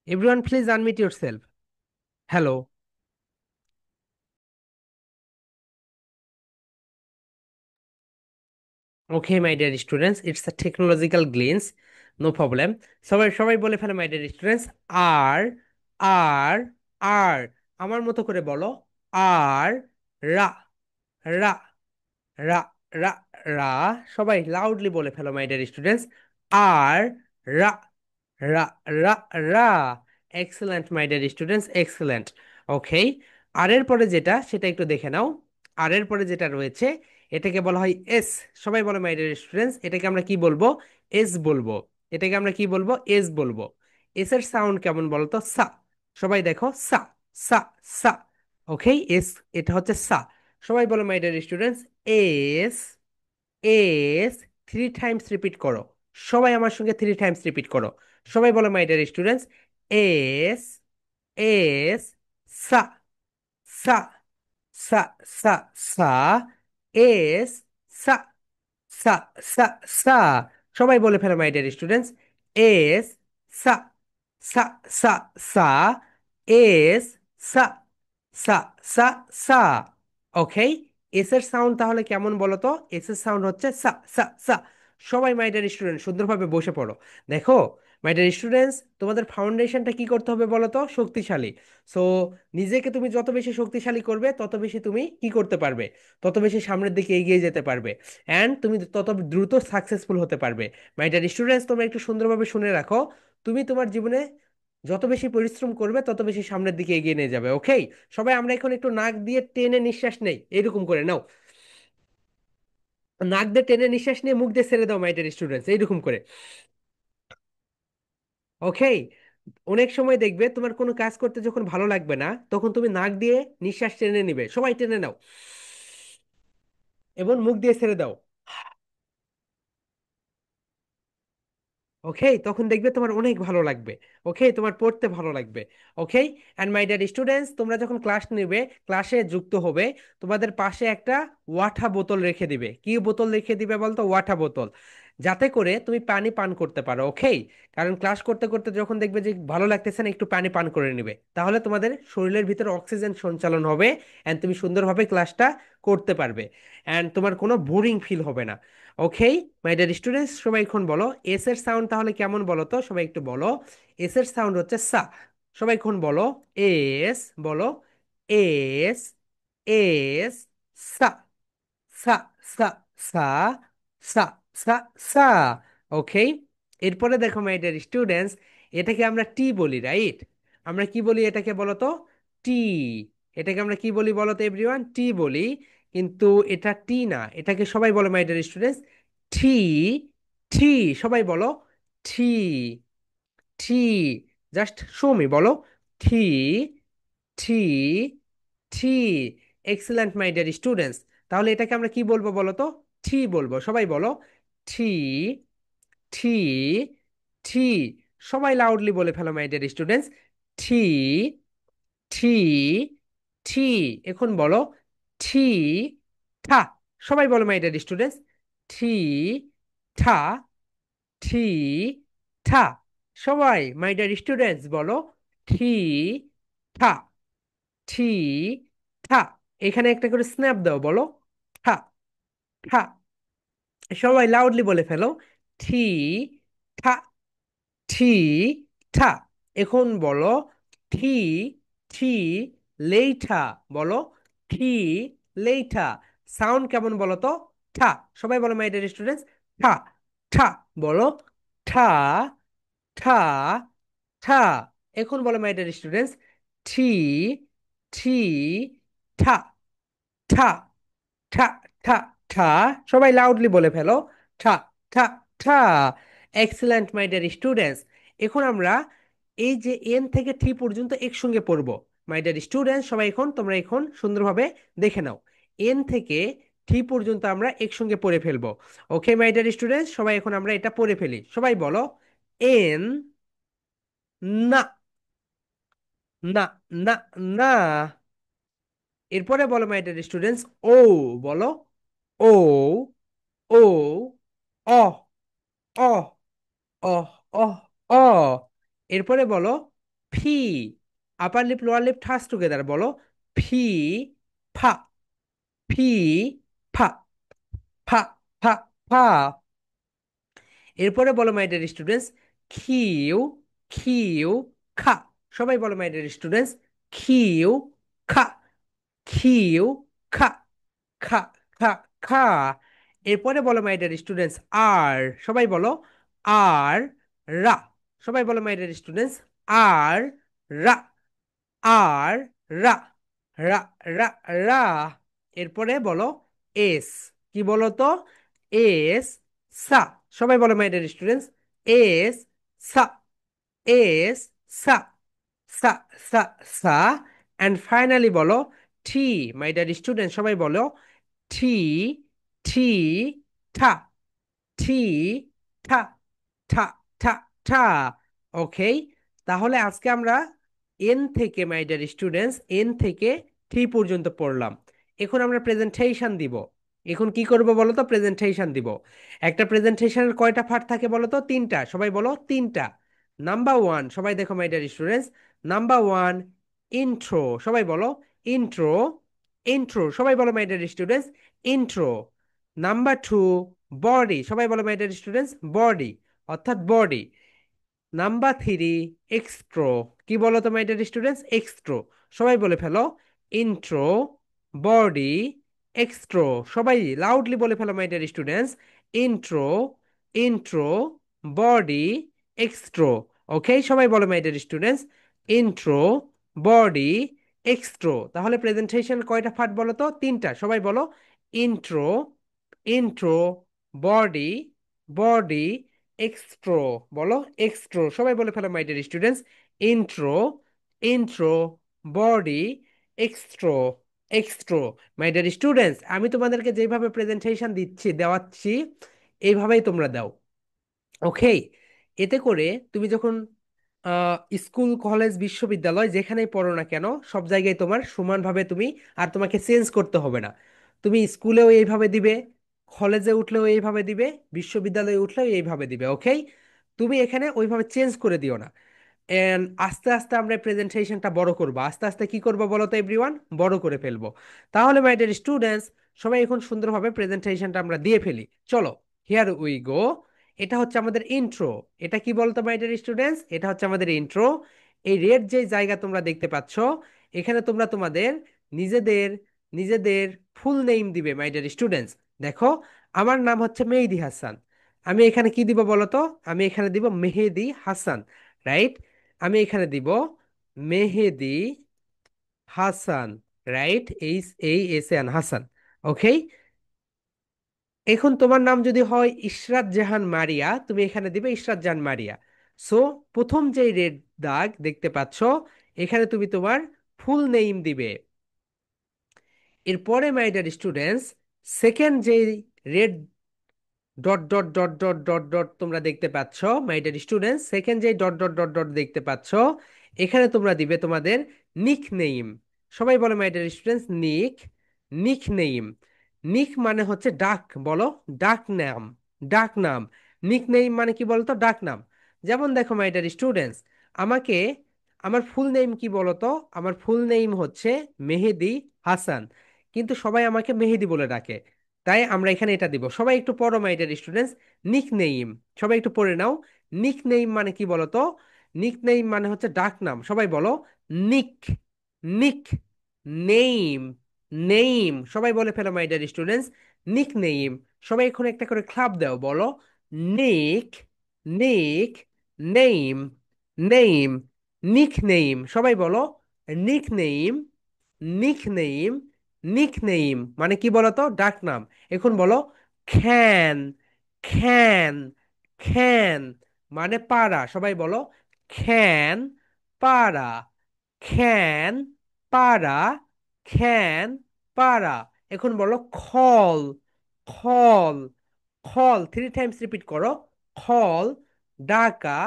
everyone please unmute yourself. Hello. Okay my dear students, it's a technological glitch, no problem. সবাই সবাই বলে ফেলে মাই ডিয়ার স্টুডেন্টস, আর, আর, আর। আমার মতো করে বলো আর, রা, রা, রা, রা, রা। সবাই লাউডলি বলে ফেলো মাই ডিয়ার স্টুডেন্টস, আর, রা, রা, রা, রা। Excellent my dear students, excellent. Okay, আর এর পরে যেটা সেটা একটু দেখে নাও। আর এর পরে যেটা রয়েছে এটাকে বলা হয় এস। সবাই বলো মাই ডিয়ার স্টুডেন্টস, এটাকে আমরা কি বলবো? এস বলবো। এটাকে আমরা কি বলবো? এস বলবো। এস এর সাউন্ড কেমন বলো তো? সা। সবাই দেখো সা, সা, সা। ওকে, এস, এটা হচ্ছে সা। সবাই বলো my dear students, S, S. Three Times repeat করো। সবাই আমার সঙ্গে থ্রি টাইমস রিপিট করো। সবাই বলো my dear students, S, S, সা, সা, সা, সা, সা, এস, সা, সা, সা, সা। সবাই বলে ফেলো মাই ডিয়ার স্টুডেন্টস, এস, সা, সা, সা, সা, এস, সা, সা, সা, সা। ওকে, এস এর সাউন্ড তাহলে কেমন বলো তো? এস এর সাউন্ড হচ্ছে সা, সা, সা। সবাই মাই ডিয়ার স্টুডেন্ট সুন্দরভাবে বসে পড়ো। দেখো মাই ডিয়ার স্টুডেন্টস, তোমাদের ফাউন্ডেশনটা কি করতে হবে বলো তো? শক্তিশালী। সো নিজেকে তুমি যত বেশি শক্তিশালী করবে তত বেশি তুমি কি করতে পারবে? তত বেশি সামনের দিকে এগিয়ে যেতে পারবে, অ্যান্ড তুমি তত দ্রুত সাকসেসফুল হতে পারবে। মাই ডিয়ার স্টুডেন্টস, তোমরা একটু সুন্দরভাবে শুনে রাখো। তুমি তোমার জীবনে যত বেশি পরিশ্রম করবে তত বেশি সামনের দিকে এগিয়ে নিয়ে যাবে। ওকে, সবাই আমরা এখন একটু নাক দিয়ে টেনে নিঃশ্বাস নেই, এরকম করে নাও। নাক দিয়ে টেনে নিঃশ্বাস নিয়ে মুখ দিয়ে ছেড়ে দাও মাই ডিয়ার স্টুডেন্টস, এইরকম করে। ওকে, অনেক সময় দেখবে তোমার কোনো কাজ করতে যখন ভালো লাগবে না তখন তুমি নাক দিয়ে নিঃশ্বাস টেনে নিবে। সবাই টেনে নাও এবং মুখ দিয়ে ছেড়ে দাও। ওকে, তখন দেখবে তোমার অনেক ভালো লাগবে। ওকে, তোমার পড়তে ভালো লাগবে। ওকে, অ্যান্ড মাই ডিয়ার স্টুডেন্টস, তোমরা যখন ক্লাস নেবে, ক্লাসে যুক্ত হবে, তোমাদের পাশে একটা ওয়াটার বোতল রেখে দিবে। কি বোতল রেখে দিবে বলতো? ওয়াটার বোতল। যাতে করে তুমি পানি পান করতে পারো। ওকে, কারণ ক্লাস করতে করতে যখন দেখবে যে ভালো লাগতেছে না, একটু পানি পান করে নিবে, তাহলে তোমাদের শরীরের ভিতরে অক্সিজেন সঞ্চালন হবে, অ্যান্ড তুমি সুন্দরভাবে ক্লাসটা করতে পারবে, অ্যান্ড তোমার কোনো বোরিং ফিল হবে না। ওকে মাই ডিয়ার স্টুডেন্টস, সবাই এখন বলো এস এর সাউন্ড তাহলে কেমন বলো তো? সবাই একটু বলো। এস এর সাউন্ড হচ্ছে সা। সবাই এখন বলো এস, বলো এস, এস, সা, সা, সা, সা, সা, সা, সা। ওকে, এরপরে দেখো মাই ডিয়ার স্টুডেন্টস, এটাকে আমরা টি বলি, রাইট? আমরা কি বলি এটাকে বলো তো? টি। এটাকে আমরা কি বলি বলো তো এভরিওয়ান? টি বলি। কিন্তু এটা টি না, এটাকে সবাই বলো my dear students T. T, সবাই বলো T. T, just show me, বলো T. T, T. Excellent my dear students. তাহলে এটাকে আমরা কি বলবো বলো তো? টি বলবো, সবাই বলো টি। T, T. সবাই লাউডলি বলে ফেলো my dear students T. T, টি। এখন বলো টি, ঠা। সবাই বলো মাই ডিয়ার স্টুডেন্টস টি, ঠা। টি, ঠা। সবাই মাই ডিয়ার স্টুডেন্টস বলো টি, ঠা। টি, ঠা। এখানে একটা করে স্ন্যাপ দাও, বলো ঠা, ঠা। সবাই লাউডলি বলে ফেলো ঠি, ঠা, ঠি, ঠা। এখন বলো ঠি, ঠি, লেইঠা। বলো ঠি, লেইঠা। সাউন্ড কেমন বলো তো? ঠা। সবাই বলো মাই ডিয়ার স্টুডেন্টস ঠা, ঠা। বলো ঠা, ঠা, ঠা। এখন বলো মাই ডিয়ার স্টুডেন্টস ঠি, ঠি, ঠা, ঠা, ঠা, ঠা, ঠা। সবাই লাউডলি বলে ফেলো ঠা, ঠা, ঠা। Excellent my dear students. এখন আমরা এই যে এন থেকে টি পর্যন্ত একসঙ্গে পড়বো। মাই ডিয়ার স্টুডেন্টস, সবাই এখন তোমরা এখন সুন্দরভাবে দেখে নাও। এন থেকে টি পর্যন্ত আমরা একসঙ্গে পড়ে ফেলবো। ওকে মাই ডিয়ার স্টুডেন্টস, সবাই এখন আমরা এটা পড়ে ফেলি। সবাই বলো এন, না, না, না, না। এরপরে বলো মাই ডিয়ার স্টুডেন্টস ও। বলো ও, ও, অ, অ, অ, অ, অ। এরপরে বলো ফি। আপার লিপ লোয়ার লিপ ঠাস টুগেদার, বলো ফি, ফা। ফি, ফা, ফা, ফা, ফা। এরপরে বলো মাই ডিয়ার স্টুডেন্টস খিউ, খিউ, খা। সবাই বলো মাই ডিয়ার স্টুডেন্টস খিউ, খা। খিউ, খা, খা, খা, খা। এরপরে বলো মাই ডিয়ার স্টুডেন্টস আর। সবাই বলো আর, রা। সবাই বলো মাই ডিয়ার স্টুডেন্টস আর, রা। আর, রা, রা, রা, রা। এরপরে বলো এস। কি বলো তো? এস, সা। সবাই বলো মাই ডিয়ার স্টুডেন্টস এস, সা। এস, সা, সা, সা, সা। অ্যান্ড ফাইনালি বলো টি। মাই ডিয়ার স্টুডেন্ট, সবাই বলো ঠি, ঠি, ঠা। ঠি, ঠা, ঠা, ঠা, ঠা। ওকে, তাহলে আজকে আমরা এন থেকে মাই ডিয়ার স্টুডেন্টস এন থেকে থ্রি পর্যন্ত পড়লাম। এখন আমরা প্রেজেন্টেশন দিব। এখন কি করব বলো তো? প্রেজেন্টেশন দিব। একটা প্রেজেন্টেশনের কয়টা পার্ট থাকে বলো তো? তিনটা। সবাই বলো তিনটা। নাম্বার ওয়ান, সবাই দেখো my dear students number one intro. সবাই বলো ইন্ট্রো, ইন্ট্রো। সবাই বলো my dear students intro. Number two body. সবাই বলো মাই ডিয়ার স্টুডেন্টস বডি, অর্থাৎ বডি। Number three extro. কি বলো তো মাই ডিয়ার স্টুডেন্টস? এক্সট্রো। সবাই বলে ফেলো ইন্ট্রো, বডি, এক্সট্রো। সবাই লাউডলি বলে ফেলো my dear students intro, intro, body, extro. Okay, সবাই বলো my dear students intro, body, extro. তাহলে প্রেজেন্টেশন কয়টা পার্ট বলো তো? তিনটা। সবাই বলো intro, intro, body, body, extro. বলো এক্সট্রো। সবাই বলে ফেলো my dear students intro, intro, body, extro, extro. My dear students, আমি তোমাদেরকে যেভাবে প্রেজেন্টেশন দেওয়াচ্ছি এইভাবেই তোমরা দাও। ওকে, এতে করে তুমি যখন স্কুল কলেজ বিশ্ববিদ্যালয় যেখানেই পড়ো না কেন সব জায়গায় তোমার সমানভাবে তুমি, আর তোমাকে চেঞ্জ করতে হবে না। তুমি স্কুলেও এইভাবে দিবে, কলেজে উঠলেও এইভাবে দিবে, বিশ্ববিদ্যালয়ে উঠলেও এইভাবে দিবে। ওকে, তুমি এখানে ওইভাবে চেঞ্জ করে দিও না। এন্ড আস্তে আস্তে আমরা প্রেজেন্টেশনটা বড় করব। আস্তে আস্তে কি করব বলো তো এভরিওয়ান? বড় করে ফেলবো। তাহলে মাই ডিয়ার স্টুডেন্টস, সবাই এখন সুন্দরভাবে প্রেজেন্টেশনটা আমরা দিয়ে ফেলি। চলো, হিয়ার উই গো। এটা হচ্ছে আমাদের ইন্ট্রো। এটা কি বলতো মাই ডিয়ার স্টুডেন্টস? এটা হচ্ছে আমাদের ইন্ট্রো। এই রেড যে জায়গা তোমরা দেখতে পাচ্ছ, এখানে তোমরা তোমাদের নিজেদের নিজেদের ফুল নেম দিবে মাই ডিয়ার স্টুডেন্টস। দেখো, আমার নাম হচ্ছে মেহেদি হাসান। আমি এখানে কি দিব বলো তো? আমি এখানে দিব মেহেদি হাসান, রাইট? আমি এখানে দিব মেহেদি হাসান, রাইট? এইচ এই এস এন হাসান। ওকে, এখন তোমার নাম যদি হয় ইশরাত জাহান মারিয়া, তুমি এখানে দিবে ইশরাত জাহান মারিয়া। সো প্রথম যে রেড দাগ দেখতে পাচ্ছ, এখানে তুমি তোমার ফুল নেম দিবে। এরপরে মাই ডিয়ার স্টুডেন্টস, সেকেন্ড যে red dot dot dot dot dot dot তোমরা দেখতে পাচ্ছ, মাই ডিয়ার স্টুডেন্টস, সেকেন্ড যে ডট ডট ডট ডট দেখতে পাচ্ছ, এখানে তোমরা দিবে তোমাদের নিক নেম। সবাই বলো মাই ডিয়ার স্টুডেন্টস, নিক। নিক নেম, নিক মানে হচ্ছে ডাক, বলো ডাক নাম, ডাক নাম। নিক নেম মানে কি বলতো, ডাক নাম। যেমন দেখো মাই ডিয়ার স্টুডেন্টস, আমাকে, আমার ফুল নেম কি বলতো, আমার ফুল নেম হচ্ছে মেহেদি হাসান, কিন্তু সবাই আমাকে মেহেদি বলে ডাকে, তাই আমরা এখানে এটা দিব। সবাই একটু পড়ো মাই ডিয়ার স্টুডেন্টস, নিক নেইম। সবাই একটু পড়ে নাও, নিক নেইম মানে কি বলো তো, নিক নেইম মানে হচ্ছে ডাক নাম। সবাই বলো নিক, নিক নেইম, নেইম। সবাই বলে ফেলো মাই ডিয়ার স্টুডেন্টস, নিক নেইম। সবাই এখন একটা করে ক্লাব দাও, বলো নিক, নিক নেইম, নেইম, নিক নেইম। সবাই বলো নিক নেইম, নিক নেইম, নিক নেইম মানে কি বলতো, ডাক নাম। এখন বলো খ্যান, খ্যান, খ্যান মানে পাড়া। সবাই বলো খ্যান পাড়া, খ্যান পাড়া, খ্যান পাড়া। এখন বলো খল, খল, খল, থ্রি টাইমস রিপিট করো, খল ডাকা,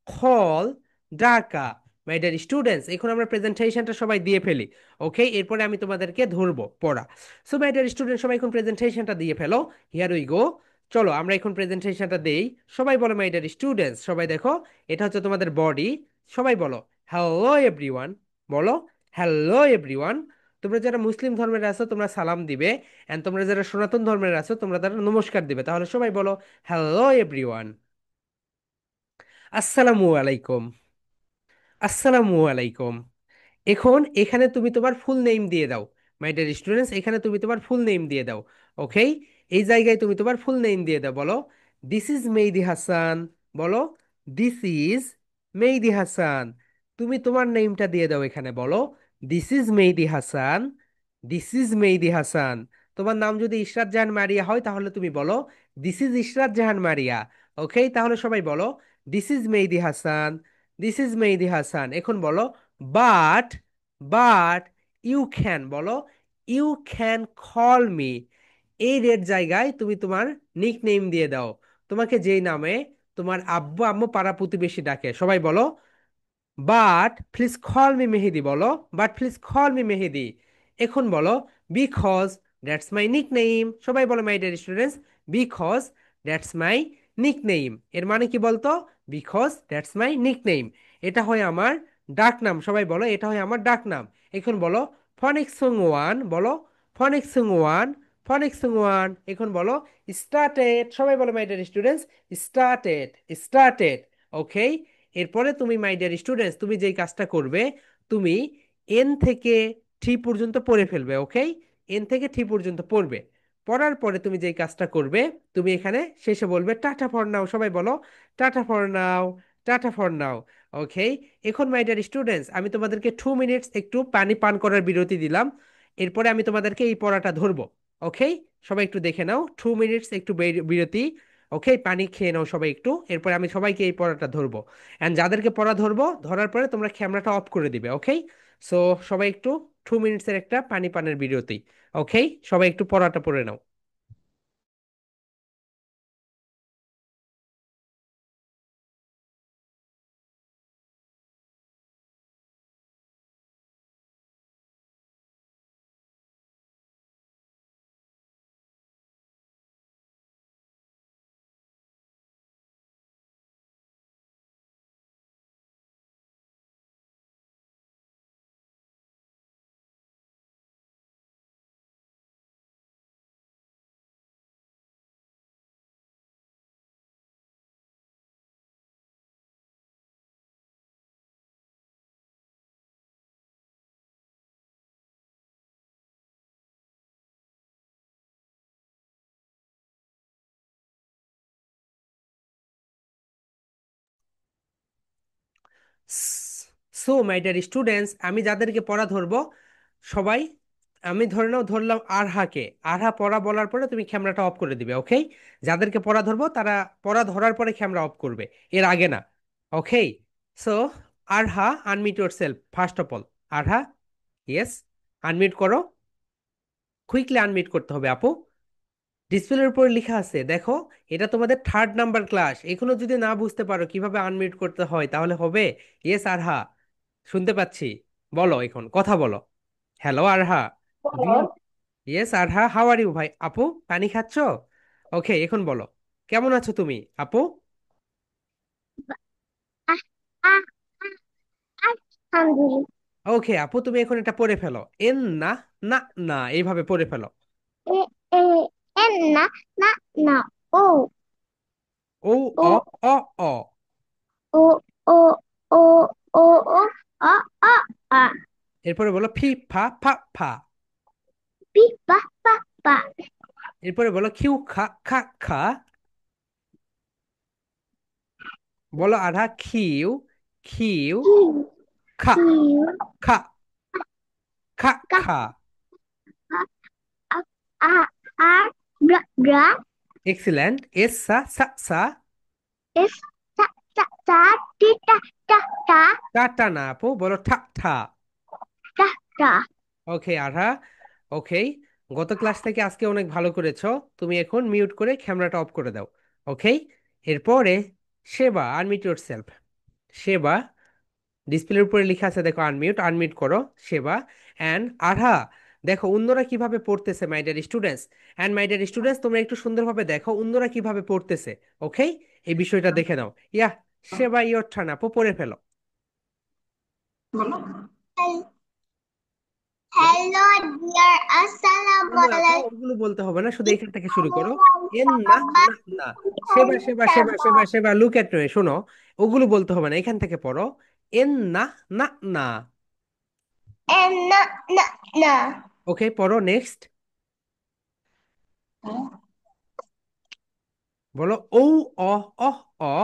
খল ডাকা। মাই ডিয়ার স্টুডেন্টস, এখন আমরা প্রেজেন্টেশনটা সবাই দিয়ে ফেলি। ওকে, এরপরে আমি তোমাদেরকে ধরবো পড়া। সো মাই ডিয়ার স্টুডেন্ট, সবাই এখন প্রেজেন্টেশনটা দিয়ে ফেলো। হিয়ার উই গো। চলো আমরা এখন প্রেজেন্টেশনটা দেই। সবাই বলো মাই ডিয়ার স্টুডেন্টস, সবাই দেখো, এটা হচ্ছে তোমাদের বডি। সবাই বলো হ্যালো এভরিওয়ান, বলো হ্যালো এভরিওয়ান। তোমরা যারা মুসলিম ধর্মের আছো তোমরা সালাম দিবে, এন্ড তোমরা যারা সনাতন ধর্মের আছো তোমরা তারা নমস্কার দিবে। তাহলে সবাই বলো হ্যালো এভরিওয়ান, আসসালামু আলাইকুম, আসসালামু আলাইকুম। এখন এখানে তুমি তোমার ফুল নেম দিয়ে দাও। মাই ডিয়ার স্টুডেন্টস, এখানে তুমি তোমার ফুল নেম দিয়ে দাও। ওকে, এই জায়গায় তুমি তোমার ফুল নেম দিয়ে দাও। বলো দিস ইজ মেহেদি হাসান, বলো দিস ইজ মেহেদি হাসান। তুমি তোমার নেমটা দিয়ে দাও এখানে, বলো this is Mehedi Hasan, this is Mehedi Hasan. তোমার নাম যদি ইশরাত জাহান মারিয়া হয় তাহলে তুমি বলো this is Ishrat Jahan Maria. Okay, তাহলে সবাই বলো this is Mehedi Hasan, this is Mehedi Hasan. এখন বলো বাট, বাট ইউ ক্যান, বলো ইউ ক্যান কল মি। এই রেড জায়গায় তুমি তোমার নিক নেম দিয়ে দাও, তোমাকে যেই নামে তোমার আব্বু আম্মু পাড়া প্রতিবেশী ডাকে। সবাই বলো বাট প্লিজ কল মি মেহেদি, বলো বাট প্লিজ কল মি মেহেদি। এখন বলো because that's my nick name. সবাই বলো my dear students, because that's my nick name. এর মানে কি বলতো, because that's my nick name, এটা হয় আমার ডাক নাম। সবাই বলো এটা হয় আমার ডাক নাম। এখন বলো ফনিক্স ওয়ান, বলো ফনিক্স ওয়ান, ফনিক্স ওয়ান। এখন বলো স্টার্টেড। সবাই বলো my dear students, started, started. Okay, এরপরে তুমি মাই ডিয়ার স্টুডেন্টস, তুমি যেই কাজটা করবে, তুমি এন থেকে থ্রি পর্যন্ত পড়ে ফেলবে। ওকে, এন থেকে থ্রি পর্যন্ত পড়বে। পড়ার পরে তুমি যেই কাজটা করবে, তুমি এখানে শেষে বলবে টাটা ফর নাও। সবাই বলো tata for now, tata for now. Okay, এখন মাই ডিয়ার স্টুডেন্টস, আমি তোমাদেরকে 2 মিনিটস একটু পানি পান করার বিরতি দিলাম। এরপরে আমি তোমাদেরকে এই পড়াটা ধরবো। ওকে, সবাই একটু দেখে নাও, 2 মিনিটস একটু বিরতি। ওকে, পানি খেয়ে নাও সবাই একটু, এরপরে আমি সবাইকে এই পড়াটা ধরবো। অ্যান্ড যাদেরকে পড়া ধরবো, ধরার পরে তোমরা ক্যামেরাটা অফ করে দিবে। ওকে, সো সবাই একটু 2 মিনিটসের একটা পানি পানের বিরতি। ওকে, সবাই একটু পড়াটা পড়ে নাও। সো মাই ডিয়ার স্টুডেন্টস, আমি যাদেরকে পড়া ধরবো, সবাই আমি ধরে নাও ধরলাম আরহাকে। আরহা পড়া বলার পরে তুমি ক্যামেরাটা অফ করে দিবে, ওকে? যাদেরকে পড়া ধরবো তারা পড়া ধরার পরে ক্যামেরা অফ করবে, এর আগে না। Okay, so Arha, unmute yourself first of all. Arha, yes, unmute করো। কুইকলি আনমিউট করতে হবে আপু। ডিসপ্লের উপর লেখা আছে দেখো, এটা তোমাদের থার্ড নাম্বার ক্লাস, এখনো যদি না বুঝতে পারো কিভাবে আনমিউট করতে হয় তাহলে হবে? ইয়েস আরহা, শুনতে পাচ্ছি, বলো এখন কথা বলো। Hello Arha, do you? Yes Arha, how are you ভাই? আপু পানি খাচ্ছো? ওকে, এখন বলো, কেমন আছো তুমি আপু? আহ আহ আলহামদুলিল্লাহ। ওকে আপু, তুমি এখন এটা পড়ে ফেলো। এন না, না, না, এইভাবে পড়ে ফেলো। এ এ এন না না না ও ও, ও অ, অ, অ। ও ও ও ও ও আ আ আ এরপরে বলো ফি ফা ফা ফা। পি পা পা পা এরপরে বলো কিউ খা খা খা। বলো আধা খিউ, খিউ, কি খা, কি খা, খা, কা খা। আ আ আ আ ব্রা ব্রা এক্সিলেন্ট। এস সা সা সা। এস টা টা টা টি টা টা টা টা টা না আপু, বলো ঠা ঠা। টা টা ওকে আধা, ওকে। গত ক্লাস থেকে আজকে অনেক ভালো করেছো। তুমি এখন মিউট করে ক্যামেরাটা অফ করে দাও, ওকে? এরপরে সেবা, আনমিউট ইউর সেলফ। সেবা, ডিসপ্লের উপরে লেখা আছে দেখো আনমিউট, আনমিউট করো সেবা। অ্যান্ড আরহা, দেখো অন্যরা কিভাবে পড়তেছে মাই dear students. And my dear students, তোমরা একটু সুন্দরভাবে দেখো অন্যরা কিভাবে পড়তেছে, ওকে? এই বিষয়টা দেখে নাও। ইয়া, সেবা ইয়োর টার্ন আপু, পড়ে ফেলো। বলো। হ্যালো ডিয়ার আসসালামু না আপু, আলাইকুম। ওগুলো বলতে হবে না, শুধু এখান থেকে শুরু করো। এন না, না, না। সেবা, সেবা, সেবা, সেবা, সেবা, লুক এট মি, শোনো। ওগুলো বলতে হবে না, এখান থেকে পড়ো। এন না, না, না। And na na na. ওকে, পড়ো নেক্সট। বলো ও, অ, অ, অ।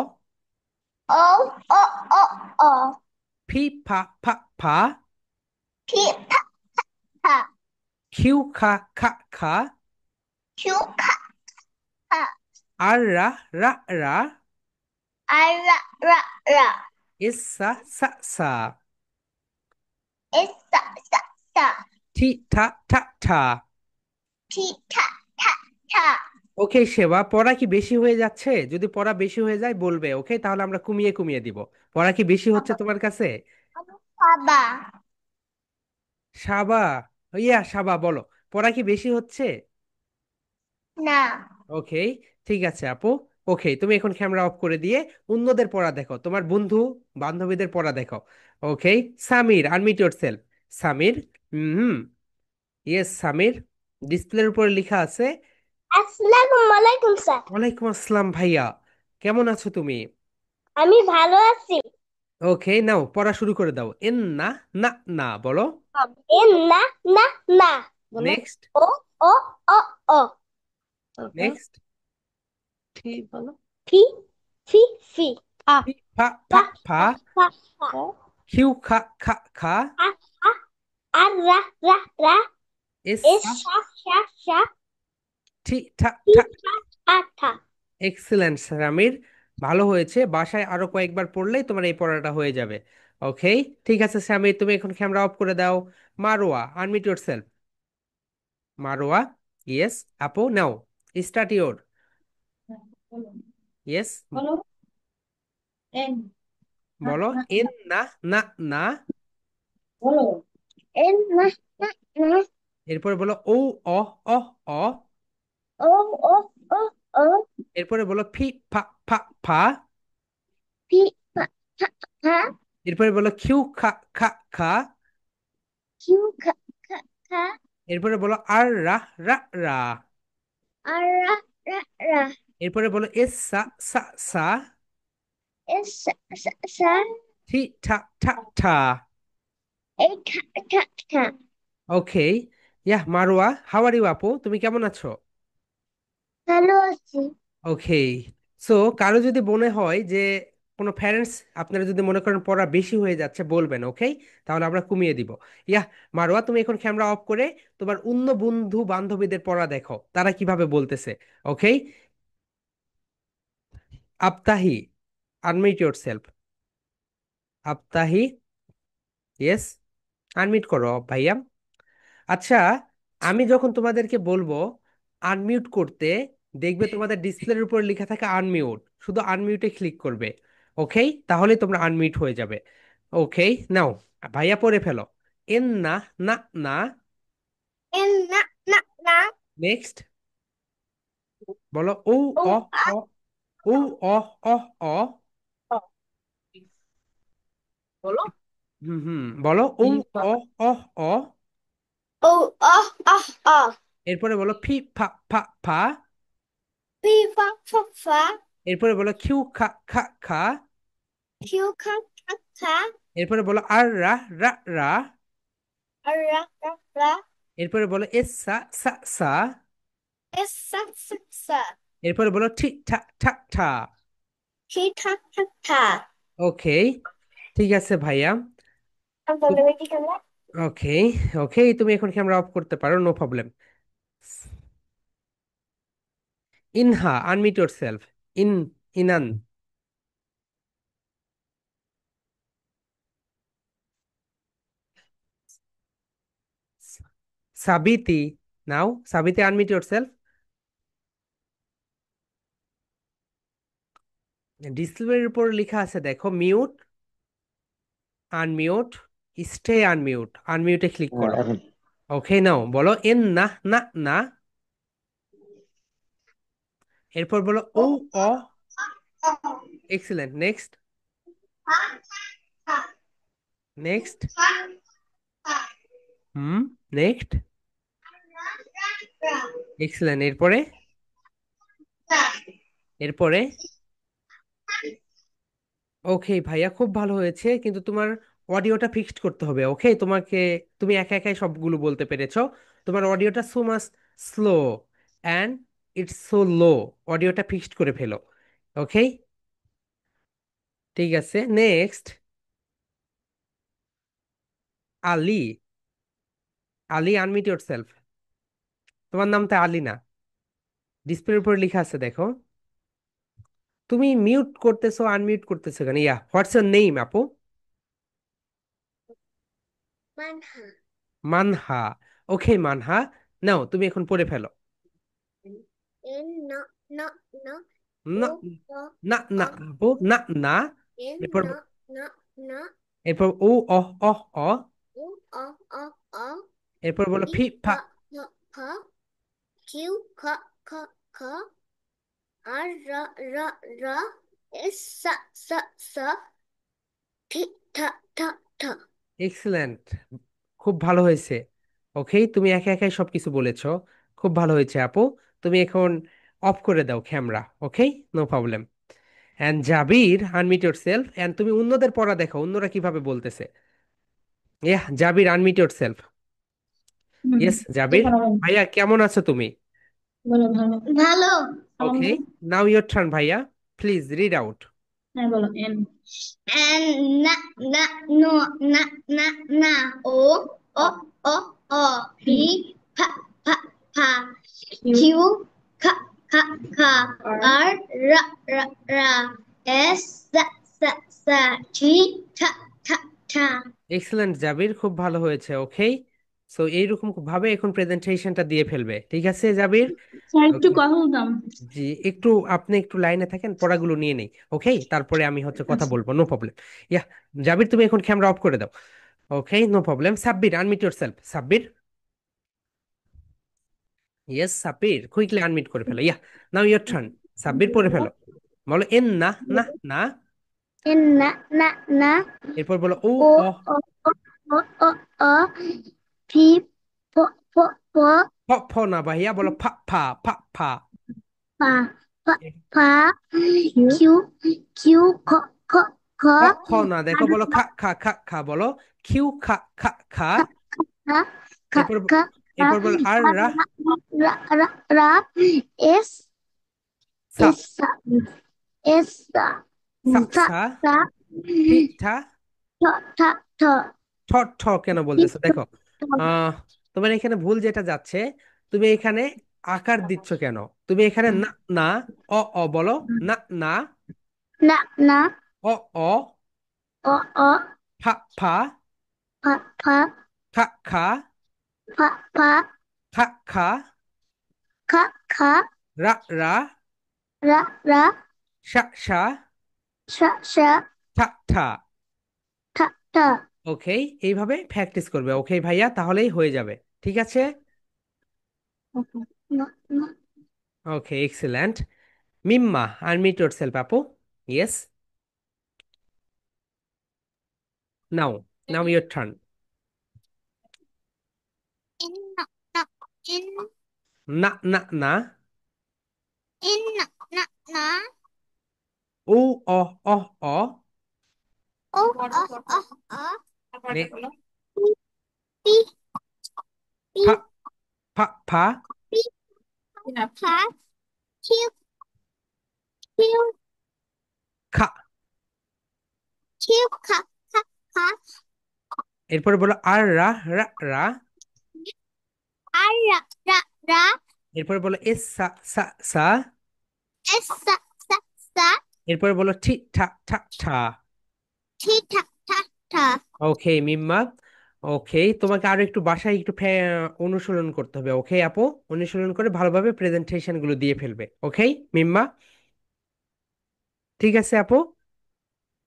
Oh oh oh oh. ফি ফা ফা ফা। P pa pa. কিউ খা খা খা। Q ka ka. আর রা, রা, রা। I ra ra ra. S সা সা সা। S sa sa sa. ঠি ঠা ঠা ঠা। T ta ta ta. ওকে সেবা, পড়া কি বেশি হয়ে যাচ্ছে? যদি পড়া বেশি হয়ে যায় বলবে, ওকে? তাহলে আমরা কমিয়ে কমিয়ে দিব। পড়া কি বেশি হচ্ছে তোমার কাছে? Baba. সাবা, ইয়া সাবা, বলো, পড়া কি বেশি হচ্ছে? Na. ওকে, ঠিক আছে আপু। ওকে, তুমি এখন ক্যামেরা অফ করে দিয়ে অন্যদের পড়া দেখো, তোমার বন্ধু বান্ধবীদের পড়া দেখো। ওকে, সামির, আনমিউট ইয়োরসেলফ। সামির, হুম, ইয়েস সামির। ডিসপ্লের উপরে লেখা আছে। আসসালামু আলাইকুম স্যার। ওয়ালাইকুম আসসালাম ভাইয়া, কেমন আছো তুমি? আমি ভালো আছি। ওকে, নাও পড়া শুরু করে দাও। এন না, না, না, বলো। এ না না না বলো। নেক্সট, ও ও ও ও। নেক্সট। ফি বলো। ফি ফি ফি ফা ফা ফা ফা ফা। ফা ফা ফা কিউ খা খা খা। আ আ আর রা রা রা এস এস শা শা শা টি ঠা টি ঠা। ঠা ঠা ঠা। এক্সেলেন্ট সামির, ভালো হয়েছে। বাসায় আরো কয়েকবার পড়লেই তোমার এই পড়াটা হয়ে যাবে। ওকে, ঠিক আছে সামির, তুমি এখন ক্যামেরা অফ করে দাও। Marwah, unmute yourself. Marwah, yes আপু, নাও স্টার্ট ইয়োর। ইয়েস, বলো এন না বলো। না এন না না, না, না। বলো এন না না না এরপরে বলো ও, অ, অ, অ। ও ও ও ও এরপরে বলো ফি ফা ফা ফা। পি পা পা পা এরপরে বলো কিউ খা খা খা। কিউ খা খা খা এরপরে বলো আর রা, রা, রা। আর রা রা রা এরপরে বলো এস সা সা সা। এস সা সা সা ঠি ঠা ঠা ঠা। এই ঠা ঠা ঠা। Okay, yeah Marwa, how are you আপু, তুমি কেমন আছো? ভালো আছি। ওকে, সো কারো যদি মনে হয় যে কোনো প্যারেন্টস আপনারা যদি মনে করেন পড়া বেশি হয়ে যাচ্ছে বলবেন, ওকে? তাহলে আমরা কমিয়ে দিব। ইয়া, মারোয়া তুমি এখন ক্যামেরা অফ করে তোমার অন্য বন্ধু বান্ধবীদের পড়া দেখো তারা কিভাবে বলতেছে। ওকে, আফতাহি, আনমিউট ইয়োরসেলফ। আফতাহি, ইয়েস, আনমিউট করো ভাইয়া। আচ্ছা, আমি যখন তোমাদেরকে বলবো আনমিউট করতে, দেখবে তোমাদের ডিসপ্লের উপর লেখা থাকে আনমিউট, শুধু আনমিউটে ক্লিক করবে। ওকে, তাহলে তোমরা আনমিউট হয়ে যাবে। ওকে, নাও ভাইয়া পড়ে ফেলো। এন না, না, না। En na na. নেক্সট বলো ও, অ, O অ, ও, অ, অ, অ। বলো। হুম হুম, বলো ও, অ, অ, অ। O ah. এরপরে বলো ফি ফা ফা ফা। Fi fa fa. এরপরে বলো কিউ খা খা খা। Q ka. এরপরে বলো আর রা রা রা। Ra. এরপরে বলো এস সা সা সা। Es sa. এরপরে বলো ঠিক ঠা ঠা ঠা। Ki ta. ওকে, ঠিক আছে ভাইয়া। আমি বলে দেখি কেমন। ওকে, ওকে, তুমি এখন ক্যামেরা অফ করতে পারো, no problem. Inha, unmute yourself. ইন, Inan. Sabiti, now Sabiti, unmute yourself. ডিসপ্লের উপর লেখা আছে দেখো মিউট, আনমিউট, স্টে আনমিউট, আনমিউটে ক্লিক করো। এখন ওকে, নাও বলো এন না, না, না। এরপর বলো ও, অ। Excellent, next, next. Hmm, next, excellent. এরপরে, এরপরে। ওকে ভাইয়া, খুব ভালো হয়েছে, কিন্তু তোমার অডিওটা ফিক্সড করতে হবে। ওকে, তোমাকে, তুমি একা একাই সবগুলো বলতে পেরেছো। তোমার অডিওটা so much slow and it's so low. অডিওটা ফিক্সড করে ফেলো। ওকে, ঠিক আছে। Next, Ali. Ali, unmute yourself. তোমার নামটা আলী না, ডিসপ্লের উপর লেখা আছে দেখো। তুমি মিউট করতেছো, আনমিউট করতেছো কেন? ইয়া, হোয়াটস ইউর নেম আপু? মানহা। মানহা। ওকে মানহা, নাও তুমি এখন পড়ে ফেলো। En no. না, O o না, না o. আপু, না, না। En এরপর, no. এরপর ও, অ, অ, অ। O o. এরপর বলো Pi ফি ফা। pa. Q ka. R ra. Es sa. Ti ta. Excellent, খুব ভালো হয়েছে। ওকে, তুমি একা একাই সবকিছু বলেছো, খুব ভালো হয়েছে আপু। তুমি এখন অফ করে দাও camera. Okay, no problem. And Jabir, unmute yourself and তুমি অন্যদের পড়া দেখো অন্যরা কিভাবে বলতেছে। Yeah, Jabir, unmute yourself. Hmm, yes Jabir. যেখানে ভাইয়া কেমন আছো তুমি? বলো ভালো। ভালো। ওকে, আলহামদুলিল্লাহ। নাও ইয়োর টার্ন ভাইয়া, প্লিজ রিড আউট। হ্যাঁ বলো N. Na na no na na o o o p pa pa pa q ka ka r ra s sa sa t ta. Excellent Jabir, খুব ভালো হয়েছে। ওকে, সো এইরকম ভাবে এখন প্রেজেন্টেশনটা দিয়ে ফেলবে, ঠিক আছে জাবির? স্যার একটু ওকে, কথা বলতাম। জি, একটু আপনি একটু লাইনে থাকেন, পড়াগুলো নিয়ে নেই। ওকে, তারপরে আমি হচ্ছে কথা আচ্ছা। বলবো, নো প্রবলেম। ইয়া, জাবির তুমি এখন ক্যামেরা অফ করে দাও। Okay, no problem. Sabbir, unmute yourself. Sabbir, yes Sabbir, quickly unmute করে ফেলো। Yeah, now your turn. Sabbir পড়ে ফেলো। বলো এন না, না, না। En na. এরপর বলো ও, O অ। o. Pi po. ফ ফ না ভাইয়া, বলো ফা ফা ফা ফা। Pa pa. Q q ko. খ খ না, দেখো বলো খা খা খা খা, বলো কিউ খা খা খা। Ka এরপর, ka. এরপর বলো আর রা Ra. Es সা। esa. Esa. সা ঠা সা, ঠা ঠি ঠা, ঠ ঠ ঠ ঠ ঠ কেন বলতেছো? দেখো, আহ তোমার এখানে ভুল যেটা যাচ্ছে, তুমি এখানে আকার দিচ্ছ কেন? তুমি এখানে না না, অ অ বলো, না না, না না অ অ, অ অ ফা ফা, ফা ফা খা খা, ফা ফা খা খা, খা খা রা রা, রা রা সা সা, শা শা ঠা ঠা। ঠা ঠা ওকে, এইভাবে প্র্যাকটিস করবে। ওকে ভাইয়া, তাহলেই হয়ে যাবে। ঠিক আছে। না না ওকে, এক্সেলেন্ট। মিম্মা, আনমিউট yourself আপু। Yes, now, now your turn. in na na in না না না, in na na na ও অ অ অ, o o নে pi pi ফা ফা ফা, pi pha q q খা। q kha kha kha এরপরে বলো আর রা রা রা। r ra ra ra এরপরে বলো এস সা সা সা। s sa sa sa এরপরে বলো ঠি ঠা ঠা ঠা। t tha tha tha ওকে মিম্মা, ওকে, তোমাকে আরো একটু বাসায় একটু অনুশীলন করতে হবে। ওকে আপু, অনুশীলন করে ভালোভাবে প্রেজেন্টেশন গুলো দিয়ে ফেলবে। ওকে মিম্মা, ঠিক আছে আপু।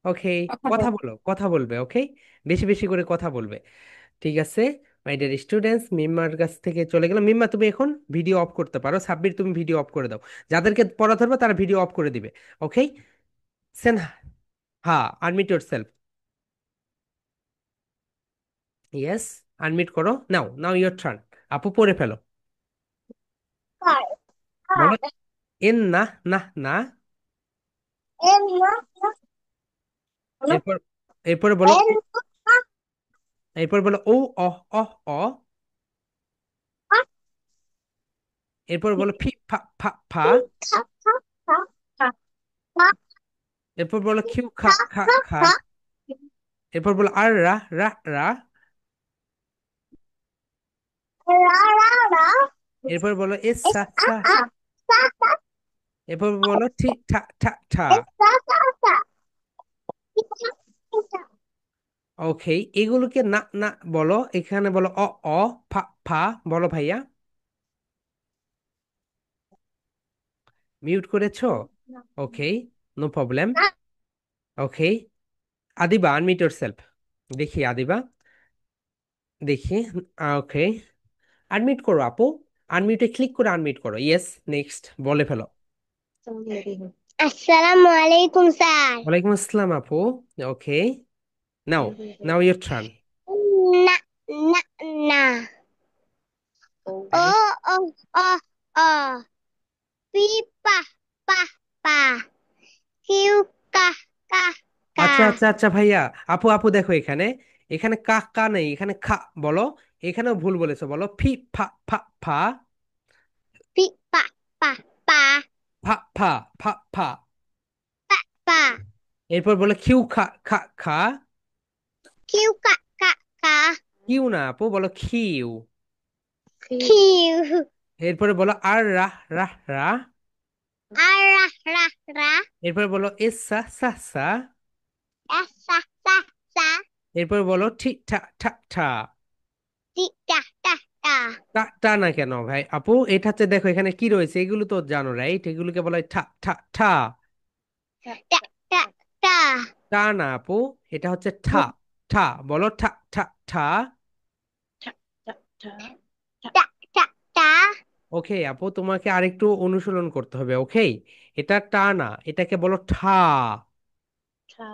ওকে, কথা বলো, কথা বলবে। ওকে, বেশি বেশি করে কথা বলবে। ঠিক আছে। মাই ডিয়ার স্টুডেন্টস, মিম্মার কাছ থেকে চলে গেলাম। মিম্মা, তুমি এখন ভিডিও অফ করতে পারো। সাব্বির, তুমি ভিডিও অফ করে দাও। যাদেরকে পড়া ধরবে তারা ভিডিও অফ করে দিবে। ওকে, সেন, হ্যাঁ, unmute your self. Yes, unmute করো। নাও, নাও ইয়োর টার্ন। আপু পড়ে ফেলো। car বলো, car এন না না না। n na na এরপর, এরপরে বলো n এরপর বলো ও অ অ অ। এরপর বলো ফি ফা ফা ফা। kha kha kha kha kha এরপর বলো খিউ খা খা kha খা। kha এরপর বলো আর রা রা রা। ra ra ra এরপর বলো এস s সা a সা। a sa sa এরপর বলো ঠি ঠা ঠা ঠা। s sa sa sa ti ta ti ta ওকে, এগুলোকে না না বলো। এখানে বলো অ অ, ফা ফা। বলো ভাইয়া, মিউট করেছো? ওকে, নো প্রবলেম। ওকে, আদিবা, আনমিউট yourself। দেখি আদিবা, দেখি। ওকে, আনমিউট করো আপু। আনমিউটে ক্লিক করে আনমিউট করো। ইয়েস, নেক্সট বলে ফেলো। আসসালামু আলাইকুম স্যার ওয়ালাইকুম আসসালাম আপু। ওকে, নাও, নাও ইয়োর টার্ন। না না না ও ও ও ও পি পা পা পা কিউ কা কা কা আচ্ছা আচ্ছা আচ্ছা ভাইয়া, আপু আপু দেখো, এখানে এখানে কা কা নেই, এখানে খা বলো। এখানেও ভুল বলেছো, বলো ফি ফা ফা ফা। পি পা পা পা ফা ফা ফা ফা। পা পা এরপর বলো খিউ খা খা খা। কিউ কা কা কা কিউ না আপু, বলো খিউ। কিউ এরপরে বলো আর রা রা রা। আর রা রা রা এরপর বলো এস সা সা সা। এস সা সা সা এরপর বলো ঠি ঠা ঠা ঠা। টি টা টা টা টা টা না কেন ভাই আপু? এটা হচ্ছে, দেখো এখানে কি রয়েছে, এগুলো তো জানো রাইট? এগুলোকে বলা হয় ঠা ঠা ঠা। টা টা টা টা না আপু, এটা হচ্ছে ঠা। ঠা, বলো ঠা ঠা ঠা। টা টা টা ওকে আপু, তোমাকে আরেকটু অনুশীলন করতে হবে। ওকে, এটা টা না, এটাকে বলো ঠা। ঠা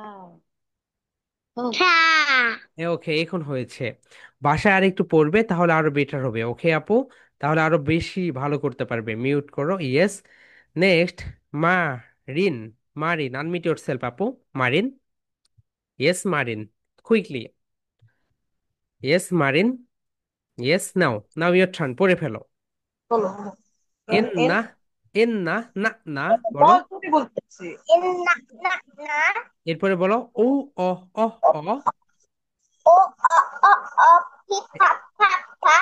ওকে, এখন হয়েছে। বাসায় আর একটু পড়বে, তাহলে আরো বেটার হবে। ওকে আপু, তাহলে আরো বেশি ভালো করতে পারবে। মিউট করো। Yes, next, Marin. Marin, unmute yourself আপু। Marin, yes Marin, quickly. Yes Marin, yes, now, now your turn, পড়ে ফেলো। এন না, এন না, না না বলো। বল তুমি বলতেছি না না না এরপরে বলো ও, অ, অ, অ। ও অ অ অ পি ফা ফা ফা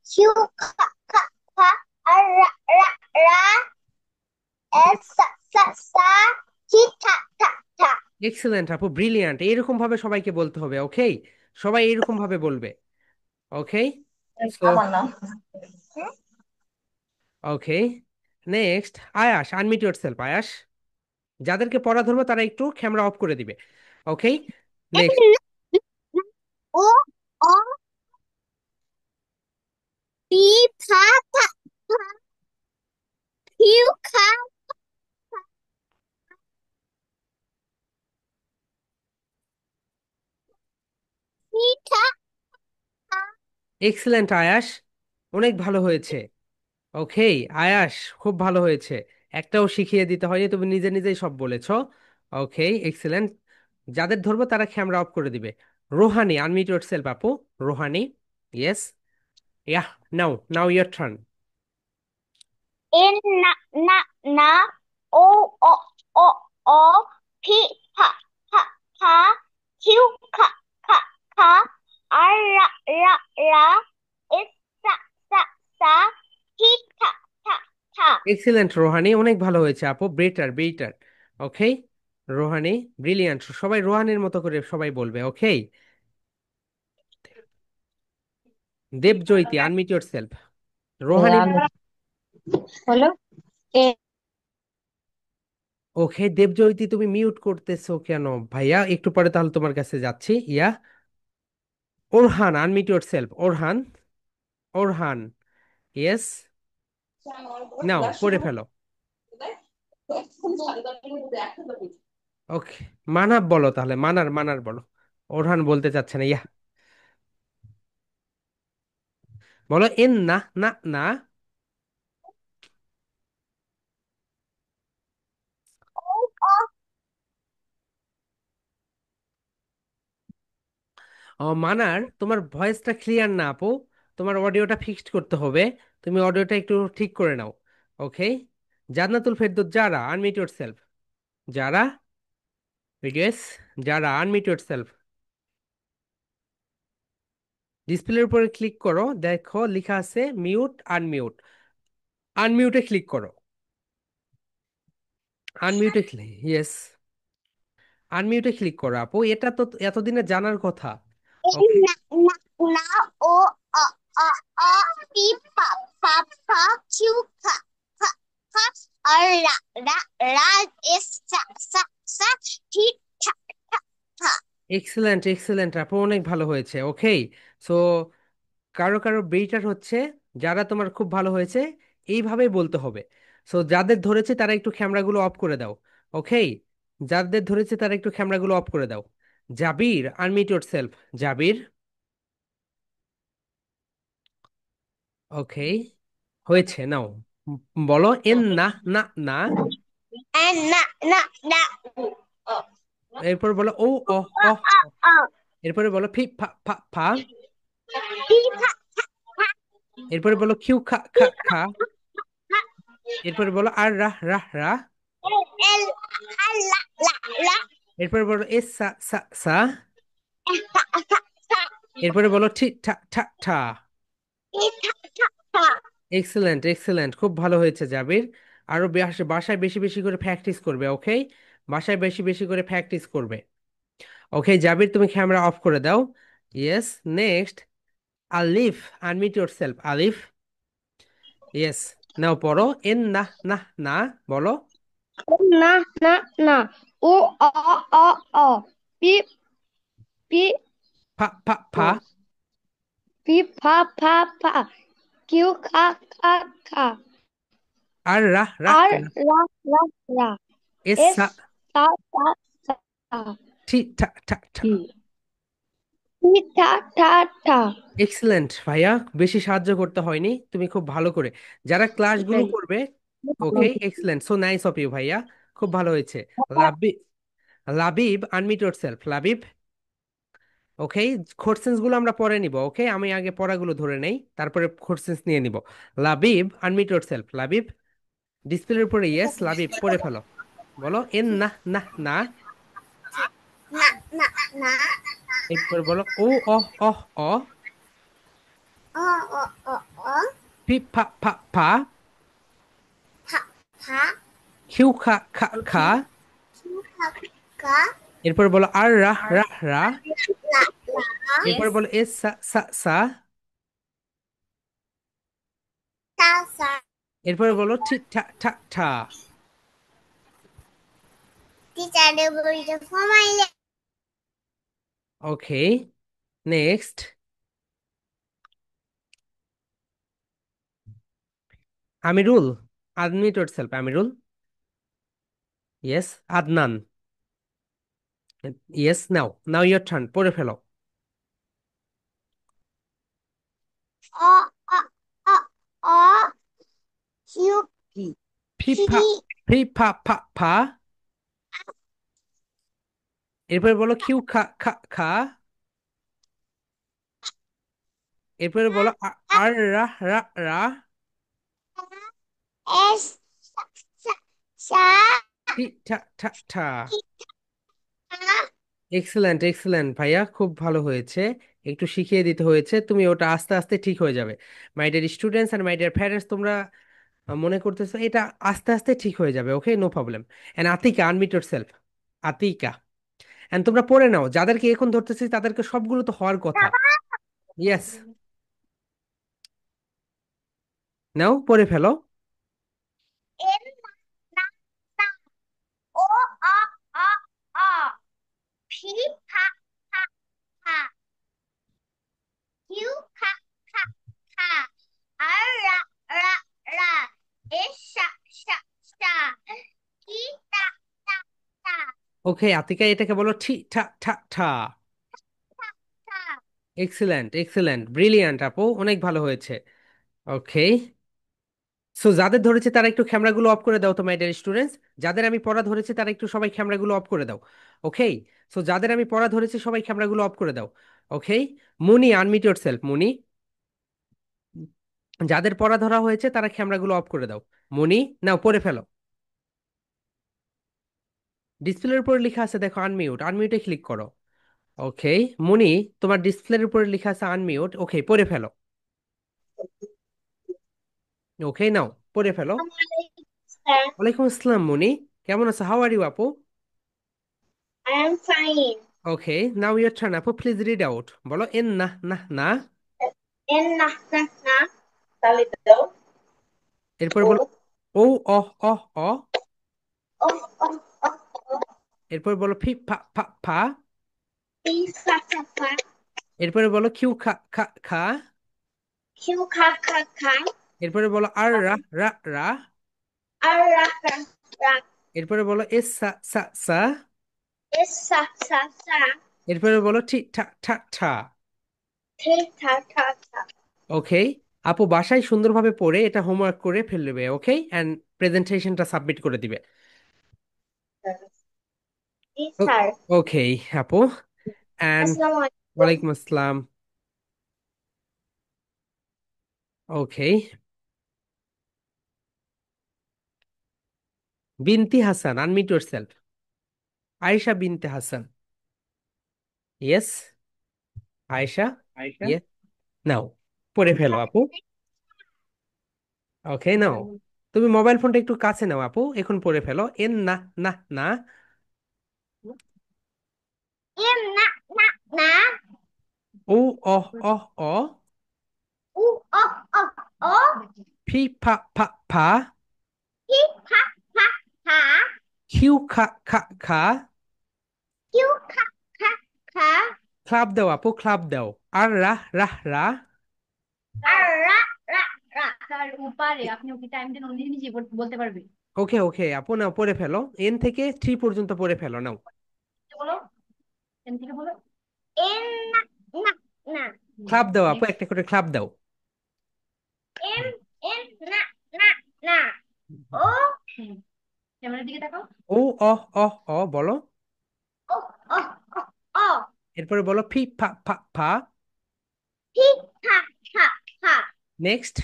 কিউ খা খা খা আর রা রা রা এস সা সা সা টি ঠা ঠা ঠা। এক্সেলেন্ট আপু, ব্রিলিয়ান্ট। এরকম ভাবে সবাইকে বলতে হবে, ওকে? সবাই এরকম ভাবে বলবে, ওকে? সো আমার নাম ওকে, নেক্সট আয়াশ, আনমিউট ইয়োরসেলফ আয়াশ। যাদেরকে পড়া ধরবো তারা একটু ক্যামেরা অফ করে দিবে, ওকে? নেক্সট। ও অ পি ফা ফা ফা কিউ খা টি ঠা ঠা। এক্সেলেন্ট আয়াশ, অনেক ভালো হয়েছে। ওকে আয়াশ, খুব ভালো হয়েছে। একটাও শিখিয়ে দিতে হয়নি, তুমি নিজে নিজেই সব বলেছো। ওকে, এক্সেলেন্ট। যাদের ধরবো তারা ক্যামেরা অফ করে দিবে। রোহানি, আনমিউট ইয়োরসেলফ আপু। Rohani, yes. Yeah, now now your turn. এন না না না ও অ অ অ ফি ফা ফা ফা কিউ খা খা খা আর রা রা রা এস সা সা সা টি ঠা ঠা ঠা। এক্সিলেন্ট রোহানি, অনেক ভালো হয়েছে আপু, বেটার বেটার। ওকে রোহানি, ব্রিলিয়ান্ট। সবাই রোহানির মতো করে সবাই বলবে, ওকে? দেবজয়তী, আনমিউট ইয়োরসেলফ। রোহানির মতো। হলো এ ওকে দেবজয়তী, তুমি মিউট করতেছো কেন ভাইয়া? একটু পরে তাহলে তোমার কাছে যাচ্ছি। Yeah, Orhan, unmute yourself. Orhan, Orhan, yes. Now পড়ে ফেলো। ওকে, মানাব বলো তাহলে, মানার মানার বলো। ওরহান বলতে চাচ্ছে না, ইয়া। বলো এন না, না না। ও মানার, তোমার ভয়েসটা ক্লিয়ার না আপু। তোমার অডিওটা ফিক্সড করতে হবে। তুমি অডিওটা একটু ঠিক করে নাও, ওকে? জান্নাতুল ফেরদৌস যারা, আনমিউট ইয়োরসেলফ। যারা, ভিডিওস, যারা আনমিউট ইয়োরসেলফ। ডিসপ্লের উপরে ক্লিক করো, দেখো লেখা আছে মিউট আনমিউট। আনমিউটে ক্লিক করো। আনমিউটে ক্লিক, ইয়েস। আনমিউটে ক্লিক করো আপু, এটা তো এতদিনে জানার কথা। এন ওকে, না না না ও অ অ অ পি ফা ফা ফা কিউ খা খা খা আর রা রা রা এস সা সা সা টি ঠা ঠা ঠা। এক্সেলেন্ট এক্সেলেন্ট আপু, অনেক ভালো হয়েছে, ওকে? সো কারো কারো বেটার হচ্ছে, যারা তোমার খুব ভালো হয়েছে, এইভাবেই বলতে হবে। সো যাদের ধরেছে তারা একটু ক্যামেরাগুলো অফ করে দাও, ওকে? যাদের ধরেছে তারা একটু ক্যামেরাগুলো অফ করে দাও। জাবির, আনমিউট ইয়োরসেলফ। জাবির, ওকে, হয়েছে, নাও বলো এন না, না না। এন না না না এরপর বলো ও, অ, অ অ, অ অ। অ এরপরে বলো ফি ফা ফা ফা। পি ফা ফা এরপরে বলো কিউ খা খা খা। ফা এরপরে বলো আর রা রা রা। এল এল আর লা লা লা এরপরে বলো এস সা সা সা। ফা ফা ফা এরপরে বলো ঠি ঠা ঠা ঠা। টি ঠা ঠা ঠা। এক্সেলেন্ট এক্সেলেন্ট, খুব ভালো হয়েছে জাবির। আরো বাসায় বেশি বেশি করে প্র্যাকটিস করবে, ওকে? বাসায় বেশি বেশি করে প্র্যাকটিস করবে। ওকে জাবির, তুমি ক্যামেরা অফ করে দাও। ইয়েস, নেক্সট আলিফ, আনমিউট ইয়োরসেলফ। আলিফ, ইয়েস। নাও পড়ো এন না, না না বলো। না না না ও অ অ অ পি পি ফা ফা ফা। পি ফা ফা ফা কিউ খা খা খা আর রা রা আর রা। রা রা রা এস এস সা সা সা সা ঠি ঠা ঠা ঠা। টি টি ঠা ঠা ঠা। এক্সেলেন্ট ভাইয়া, বেশি সাহায্য করতে হয়নি, তুমি খুব ভালো করে যারা ক্লাসগুলো করবে। Okay excellent, so nice of you ভাইয়া, খুব ভালো হয়েছে। Labib, Labib unmute yourself. Labib, okay? Questions গুলো আমরা পরে নিব, ওকে? আমি আগে পড়াগুলো ধরে নেই, তারপরে কোশ্চেন্স নিয়ে নিব। Labib unmute yourself. লাবিব, ডিসপ্লের উপরে ইয়েস, লাবিব পড়ে ফেলো। বলো এন না না না। না না না এরপর বলো ও অহ অহ অ। অ অ অ অ ফি ফা ফা ফা। ফা ফা খিউ খা খা খা। কিউ খা কা এরপর বলো আর রাহ রাহ রা। লা লা এরপর বলো এস সা সা সা। তা সা এরপর বলো ঠি ঠা ঠা ঠা। টিচারের বইটা ফমাইলে okay, next. Amirul, unmute yourself Amirul. Yes, Adnan. Yes, now now your turn, পড়ে ফেলো। অ অ অ অ কিউ ফি কি ফা, ফি ফা ফা ফা। এরপরে বলো খিউ খা খা খা। এরপরে বলো আর রা রা রা। এস সা সা সা ঠি ঠা ঠা ঠা। কি কা এক্সেলেন্ট এক্সেলেন্ট ভাইয়া, খুব ভালো হয়েছে। একটু শিখিয়ে দিতে হয়েছে, তুমি ওটা আস্তে আস্তে ঠিক হয়ে যাবে। My dear students and my dear parents, তোমরা মনে করতেছো এটা আস্তে আস্তে ঠিক হয়ে যাবে। Okay, no problem. And Atika, unmute yourself. Atika. And তোমরা পড়ে নাও, যাদেরকে এখন ধরতেছি তাদেরকে সবগুলো তো হওয়ার কথা। ইয়েস, নাও পড়ে ফেলো। এন না না না ও অ অ অ ফি ফা ফা ফা কিউ খা খা খা আর রা রা রা এস সা সা সা কি তা তা তা ওকে আতিকা, এটাকে বলো ঠি ঠা ঠা ঠা। তা তা এক্সিলেন্ট এক্সিলেন্ট, ব্রিলিয়ান্ট আপু, অনেক ভালো হয়েছে। ওকে, সো যাদের ধরেছে তারা একটু ক্যামেরাগুলো অফ করে দাও তো মাই ডিয়ার স্টুডেন্টস। যাদের আমি পড়া ধরেছি তারা একটু সবাই ক্যামেরাগুলো অফ করে দাও। ওকে, সো যাদের আমি পড়া ধরেছি সবাই ক্যামেরাগুলো অফ করে দাও। ওকে, মুনি, আনমিউট ইয়োরসেলফ মুনি। যাদের পড়া ধরা হয়েছে তারা ক্যামেরাগুলো অফ করে দাও। মুনি, নাও পড়ে ফেলো। ডিসপ্লের উপর লেখা আছে দেখো আনমিউট, আনমিউটে ক্লিক করো। ওকে, মুনি, তোমার ডিসপ্লের উপরে লেখা আছে আনমিউট। ওকে, পড়ে ফেলো। ওকে, নাও পড়ে ফেলো। স্যার ওয়ালাইকুম আসসালাম মুনি, কেমন আছো? হাউ আর ইউ আপু? I am fine. Okay, now your turn আপু, প্লিজ রিড আউট। বলো এন না না না। En na na na তাহলে দাও এরপর ও বলো ও অহ অহ অ। ও ও ও ও এরপর বলো ফি ফা ফা ফা। পি ফা ফা ফা এরপরে বলো কিউ খা খা খা। কিউ খা খা খা এরপরে বলো আর রা রা রা। আর রা রা রা এরপরে বলো এস সা সা সা। এস সা সা সা এরপরে বলো ঠি ঠা ঠা ঠা। থে থা থা থা ওকে, আপু বাসায় সুন্দরভাবে পড়ে এটা হোমওয়ার্ক করে ফেলবে। ওকে, অ্যান্ড প্রেজেন্টেশনটা সাবমিট করে দিবে। জি স্যার ওকে আপু, অ্যান্ড আসসালামু আলাইকুম ওয়ালাইকুম আসসালাম। ওকে, বিনতি হাসান, আনমিউট ইয়োরসেলফ। আয়েশা বিনতে হাসান। ইয়েস, আয়েশা। ইয়ে, নাও পড়ে ফেলো আপু। ওকে, নাও তুমি মোবাইল ফোনটা একটু কাছে নাও আপু, এখন পড়ে ফেলো এন না না না। এম না না না ও অহ অহ অ। উ অ অ অ ফি ফা ফা ফা। হি ফা ফা ফা খিউ খা খা খা। কিউ খা খা খা ক্লাব দাও আপু, ক্লাব দাও। আর রাহ রাহ রা। আর রা রা রা স্যার ও পারে আপনি ওকে টাইম দেন ও নিজে নিজে বলতে পারবে ওকে ওকে আপু, নাও পড়ে ফেলো, এন থেকে থ্রি পর্যন্ত পড়ে ফেলো, নাও। বলো এন থেকে বলো এন না না না ক্লাব দাও আপু, নেক্সট একটা করে ক্লাব দাও। এম এন না না না ও ক্যামেরার দিকে তাকাও ও অহ অহ অ বলো। ও ও ও ও এরপরে বলো ফি ফা ফা ফা। হি খা খা খা নেক্সট।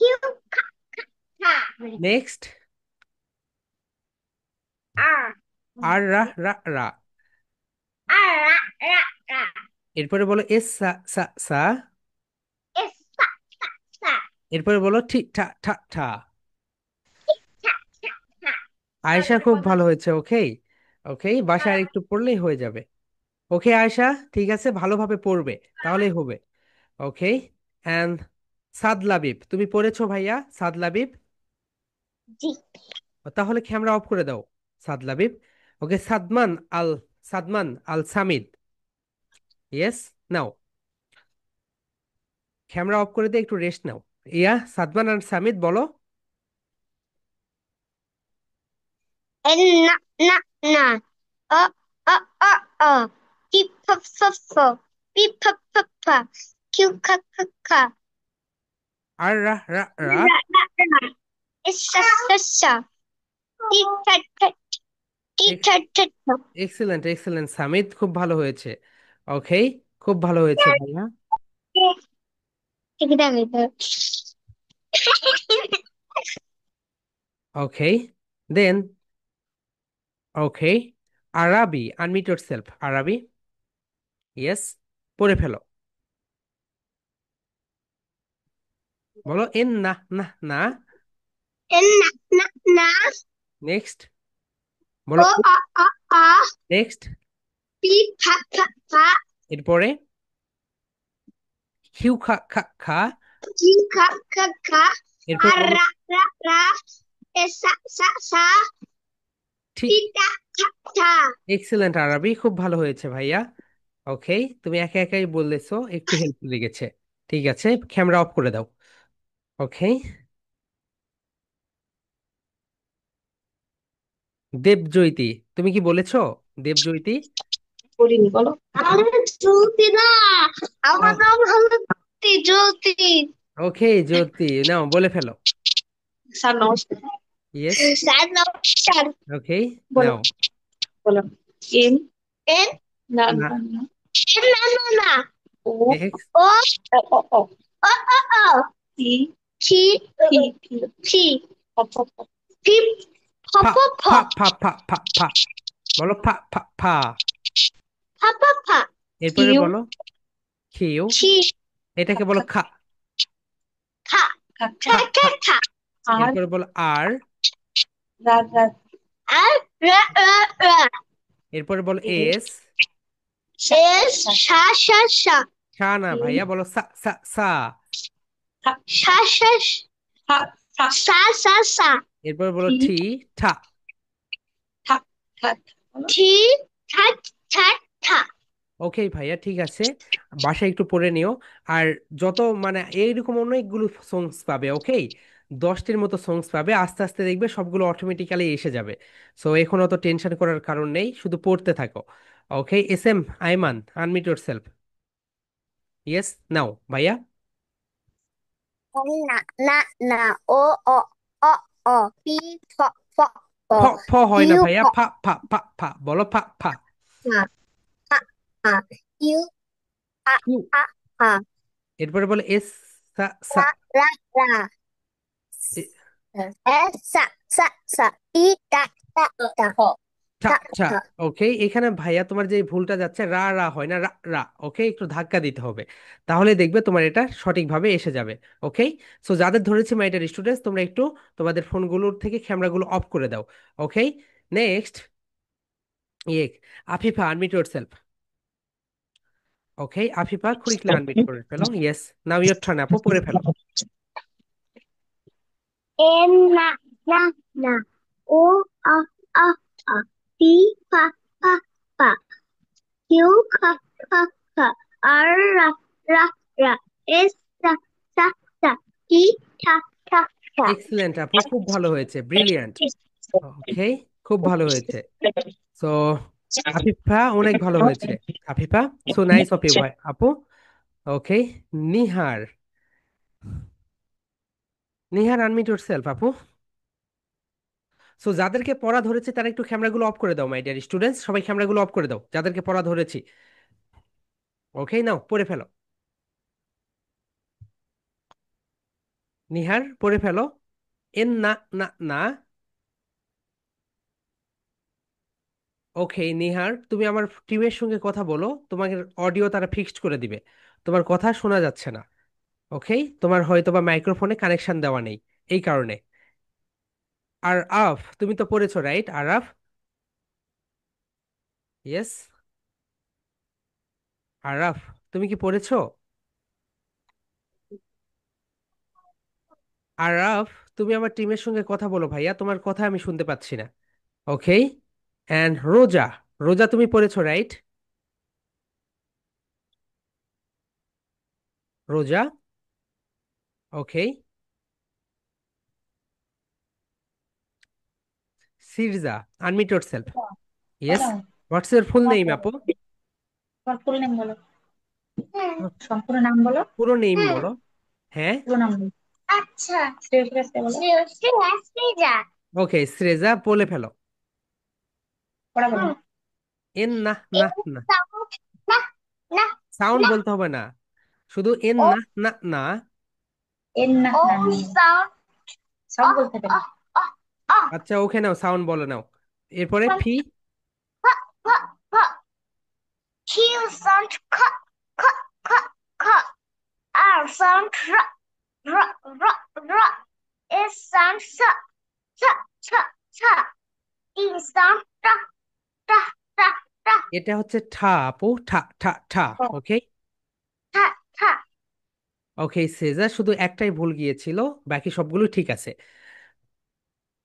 কিউ খা খা খা নেক্সট, R. আর রা রা রা। R. Ra. Ra. এরপরে বলো এস সা সা সা। S. Sa. Sa. Sa. এরপরে বলো ঠি ঠা ঠা ঠা। Cha. Cha. Cha. আয়েশা খুব ভালো হয়েছে। ওকে, ওকে, বাসায় আর একটু পড়লেই হয়ে যাবে। ওকে আয়েশা, ঠিক আছে, ভালোভাবে পড়বে, তাহলেই হবে। ওকে। অ্যান্ড সাদ লাবিব, তুমি পড়েছো ভাইয়া? সাদ লাবিব, G. তাহলে ক্যামেরা অফ করে দাও। সাদ লাবিব। ওকে, সাদমান আল, সাদমান আল সামিদ। ইয়েস, নাও ক্যামেরা অফ করে দিয়ে একটু রেস্ট নাও। ইয়া সাদমান আর সামিদ বলো। N. Na. Na. Na. O. O. O. O. P. P. P. P. P. P. P. P. Q. K. K. K. আর রা রা রা। Ra. Ra. Ra. S. Sa. Sa. Sa. T. T. T. T. T. T. T. Excellent, excellent Samid, খুব ভালো হয়েছে। ওকে, খুব ভালো হয়েছে ভাইয়া। Take it down. Okay, then, okay, Arabi, unmute yourself. Arabi, yes, পড়ে ফেলো। বলো এন না না না। N. Na. Na. Na. Next O. বলো। O. O. O. Next, P. P. P. P. এরপরে হিউ খা খা খা। Q. K. K. K. এরপর R. বলো Ra. Ra. Ra. S. Sa. Sa. Sa. T. ঠিক। Ta. Ta. Ta. এক্সেলেন্ট আরবি, খুব ভালো হয়েছে ভাইয়া। ওকে, তুমি একা একাই বললেছো, একটু হেল্প লেগেছে। ঠিক আছে, ক্যামেরা অফ করে দাও। ওকে, দেবজয়তী, তুমি কি বলেছো? দেবজয়তী। বলিনি বলো। আমি জ্যোতি না, আমার নাম হলো জ্যোতি। জ্যোতি। ওকে জ্যোতি, নাও বলে ফেলো। স্যার নমস্কার। ইয়েস। স্যার নমস্কার। ওকে, বলো নাও। বলো। এন। এন। না না, না না। এন না না না। ও। নেক্সট। ও। ও ও ও। ও ও ও। টি। থি। টি টি। থি। প প প। ফি। ফ ফা ফ ফ। ফা ফা ফা ফা ফা। বলো ফা ফা ফা। ফ ফ ফ। এরপরে কিউ। বলো খিউ। ছি। এটাকে খা বলো খা খা। খা। খা খা। খা খা খা খা। খা। আর। এরপরে বলো আর। রা রা। আর রা রা রা। এরপরে বলো এ। এস। সা সা এস। সা। সা সা সা। সা না ই। ভাইয়া, বলো সা সা সা। খা সা সা খা খা। সা সা সা। এরপরে বলো টি। ঠি ঠা। ঠা ঠা। বলো। ঠি। ঠা ঠা ঠা। ওকে ভাইয়া, ঠিক আছে, বাসায় একটু পড়ে নিও। আর যত মানে এইরকম অনেকগুলো সংস পাবে, ওকে, 10টির মতো সংস পাবে, আস্তে আস্তে দেখবে সবগুলো অটোমেটিক্যালি এসে যাবে। সো এখন অত টেনশন করার কারণ নেই, শুধু পড়তে থাকো। Okay, S M Aiman, unmute yourself. Yes, now ভাইয়া। না না না। ও অ অ অ পি ফ ফ ফ। ফ ফ হয় না কিউ খ ভাইয়া, ফা ফা ফা ফা, বলো ফা ফা। ফা ফা ফা। কিউ ফা কিউ। ফা ফা। এরপরে বলো এস সা সা। রা রা রা। এ- এস সা সা সা। টি টা টা টা। ঠা টা ঠা। টা। ওকে, এখানে ভাইয়া তোমার যে ভুলটা যাচ্ছে, রা রা হয় না, রা রা। ওকে, একটু ধাক্কা দিতে হবে, তাহলে দেখবে তোমার এটা সঠিকভাবে এসে যাবে। ওকে, সো যাদের ধরেছি মাইটার স্টুডেন্টস, তোমরা একটু তোমাদের ফোনগুলোর থেকে ক্যামেরাগুলো অফ করে দাও। ওকে, নেক্সট, ইয়ে, আফিফা, আনমিউট ইয়োরসেলফ। ওকে, আফিফা কুইকলি আনমিউট করে ফেলো। ইয়েস, নাও ইয়োর টার্ন আপু, পড়ে ফেলো। এন না না না। ও আ আ আ পি ফা ফা ফা। কিউ খা খা খা। আর রা রা রা। এস সা সা সা। টি ঠা ঠা ঠা। এক্সিলেন্ট আপু, খুব ভালো হয়েছে, ব্রিলিয়ান্ট। ওকে, খুব ভালো হয়েছে। সো আফিফা অনেক ভালো হয়েছে। Afifa, so nice of you ভাই আপু। Okay, Nihar, Nihar unmute yourself আপু। সো যাদেরকে পড়া ধরেছে তারা একটু ক্যামেরাগুলো অফ করে দাও, মাই ডিয়ার স্টুডেন্টস, সবাই ক্যামেরাগুলো অফ করে দাও যাদেরকে পড়া ধরেছি। ওকে, নাও পড়ে ফেলো। নিহার, পড়ে ফেলো। এন না না না। ওকে নিহার, তুমি আমার টিমের সঙ্গে কথা বলো, তোমার অডিও তারা ফিক্সড করে দিবে, তোমার কথা শোনা যাচ্ছে না। ওকে, তোমার হয়তো বা মাইক্রোফোনে কানেকশন দেওয়া নেই এই কারণে। আর আফ, তুমি তো পড়েছো রাইট আরাফ? ইয়েস। আরাফ, তুমি কি পড়েছো? আরাফ, তুমি আমার টিমের সঙ্গে কথা বলো ভাইয়া, তোমার কথা আমি শুনতে পাচ্ছি না। ওকে। অ্যান্ড রোজা, রোজা তুমি পড়েছো রাইট? রোজা। ওকে। সিরজা, আনমিউট yourself. ইয়েস। বলো। হোয়াটস ইউর ফুল তোমার নেম বলো। আপু? তোমার ফুল নেম বলো। সম্পূর্ণ নাম বলো। পুরো নেম বলো। হ্যাঁ। পুরো নাম বলো। আচ্ছা, শ্রেয়সী বলো। শ্রেয়া। ওকে শ্রেজা বলে ফেলো। পড়া বলো। এন না না না। সাউন্ড না না সাউন্ড না বলতে হবে না, শুধু এন ও না না না। এর না ও না সাউন্ড সাউন্ড অ বলতে হবে অ না। অ অ আচ্ছা ওকে নাও, সাউন্ড বলে নাও। এরপরে ফি। ফ ফ ফ কিউ সাউন্ড খ খ খ খ আর সাউন্ড র র র র এস সাউন্ড স স স স ই সাউন্ড ট ট ট ট এটা হচ্ছে ঠা আপু, ঠা ঠা ঠা। ক ওকে। ঠ ঠ ওকে সেজা শুধু একটাই ভুল গিয়েছিল, বাকি সবগুলো ঠিক আছে।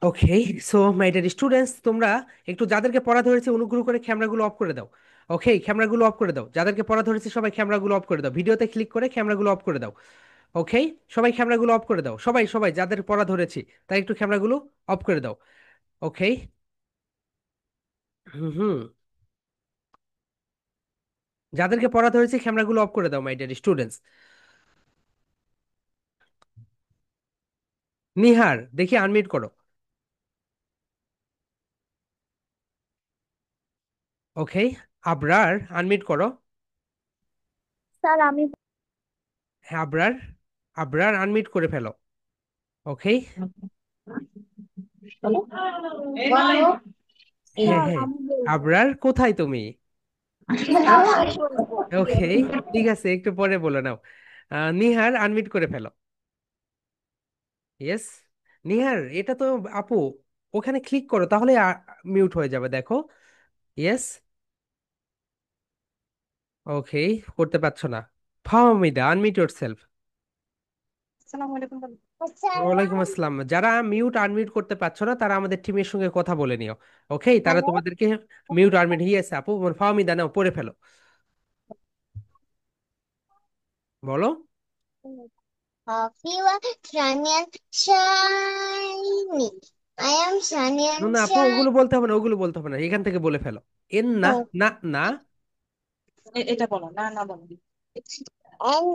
ওকে। সো মাই ডিয়ার স্টুডেন্টস, তোমরা একটু যাদেরকে পড়া ধরেছে অনুগ্রহ করে ক্যামেরাগুলো অফ করে দাও। ওকে, ক্যামেরাগুলো অফ করে দাও, যাদেরকে পড়া ধরেছে সবাই ক্যামেরাগুলো অফ করে দাও, ভিডিওতে ক্লিক করে ক্যামেরাগুলো অফ করে দাও। ওকে, সবাই ক্যামেরাগুলো অফ করে দাও, সবাই সবাই যাদের পড়া ধরেছি তাই একটু ক্যামেরাগুলো অফ করে দাও। ওকে। হুম হুম। যাদেরকে পড়া ধরেছে ক্যামেরাগুলো অফ করে দাও মাই ডিয়ার স্টুডেন্টস। নিহার, দেখি আনমিউট করো। ওকে। আবরার, আনমিউট করো। স্যার আমি হ্যাঁ আবরার, আবরার আনমিউট করে ফেলো। ওকে। বলো। বলো। এই হ্যাঁ স্যার হ্যাঁ। আমি বলবো আবরার কোথায় তুমি? স্যার আমি বলবো ওকে, ঠিক আছে একটু পরে বলে নাও। নিহার আনমিউট করে ফেলো। ইয়েস। নিহার, এটা তো আপু, ওখানে ক্লিক করো তাহলে মিউট হয়ে যাবে দেখো। ইয়েস। ওকে, করতে পারছো না। Fahmida, unmute yourself. আসসালামু আলাইকুম বলো। ওয়ালাইকুম আসসালাম। যারা মিউট আনমিউট করতে পারছো না তারা আমাদের টিমের সঙ্গে কথা বলে নিও। ওকে, তারা হ্যালো তোমাদেরকে মিউট আনমিউট, ইয়েস আপু, ফাহমিদা নাও পড়ে ফেলো। বলো। You are sunny and shiny. I am sunny না and না আপু, shiny. ওগুলো বলতে হবে না, ওগুলো বলতে হবে না, এখান থেকে বলে ফেলো। এন না না না। এটা বলো না না বলো। And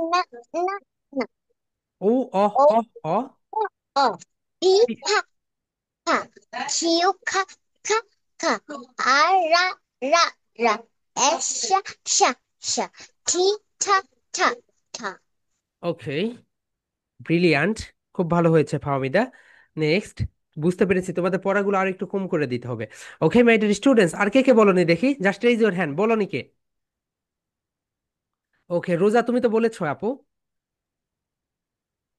na ও অ o অ অ। o p pa pa q ka ka ka r ra ra ra s sha sha sha t ta ta ta. ওকে, ব্রিলিয়ান্ট, খুব ভালো হয়েছে ফাহমিদা। নেক্সট। বুঝতে পেরেছি, তোমাদের পড়াগুলো আর একটু কম করে দিতে হবে। ওকে মাই ডিয়ার স্টুডেন্টস, আর কে কে বলনি দেখি, জাস্ট রেইজ ইওর হ্যান্ড, বলনি কে? ওকে রোজা, তুমি তো বলেছো আপু,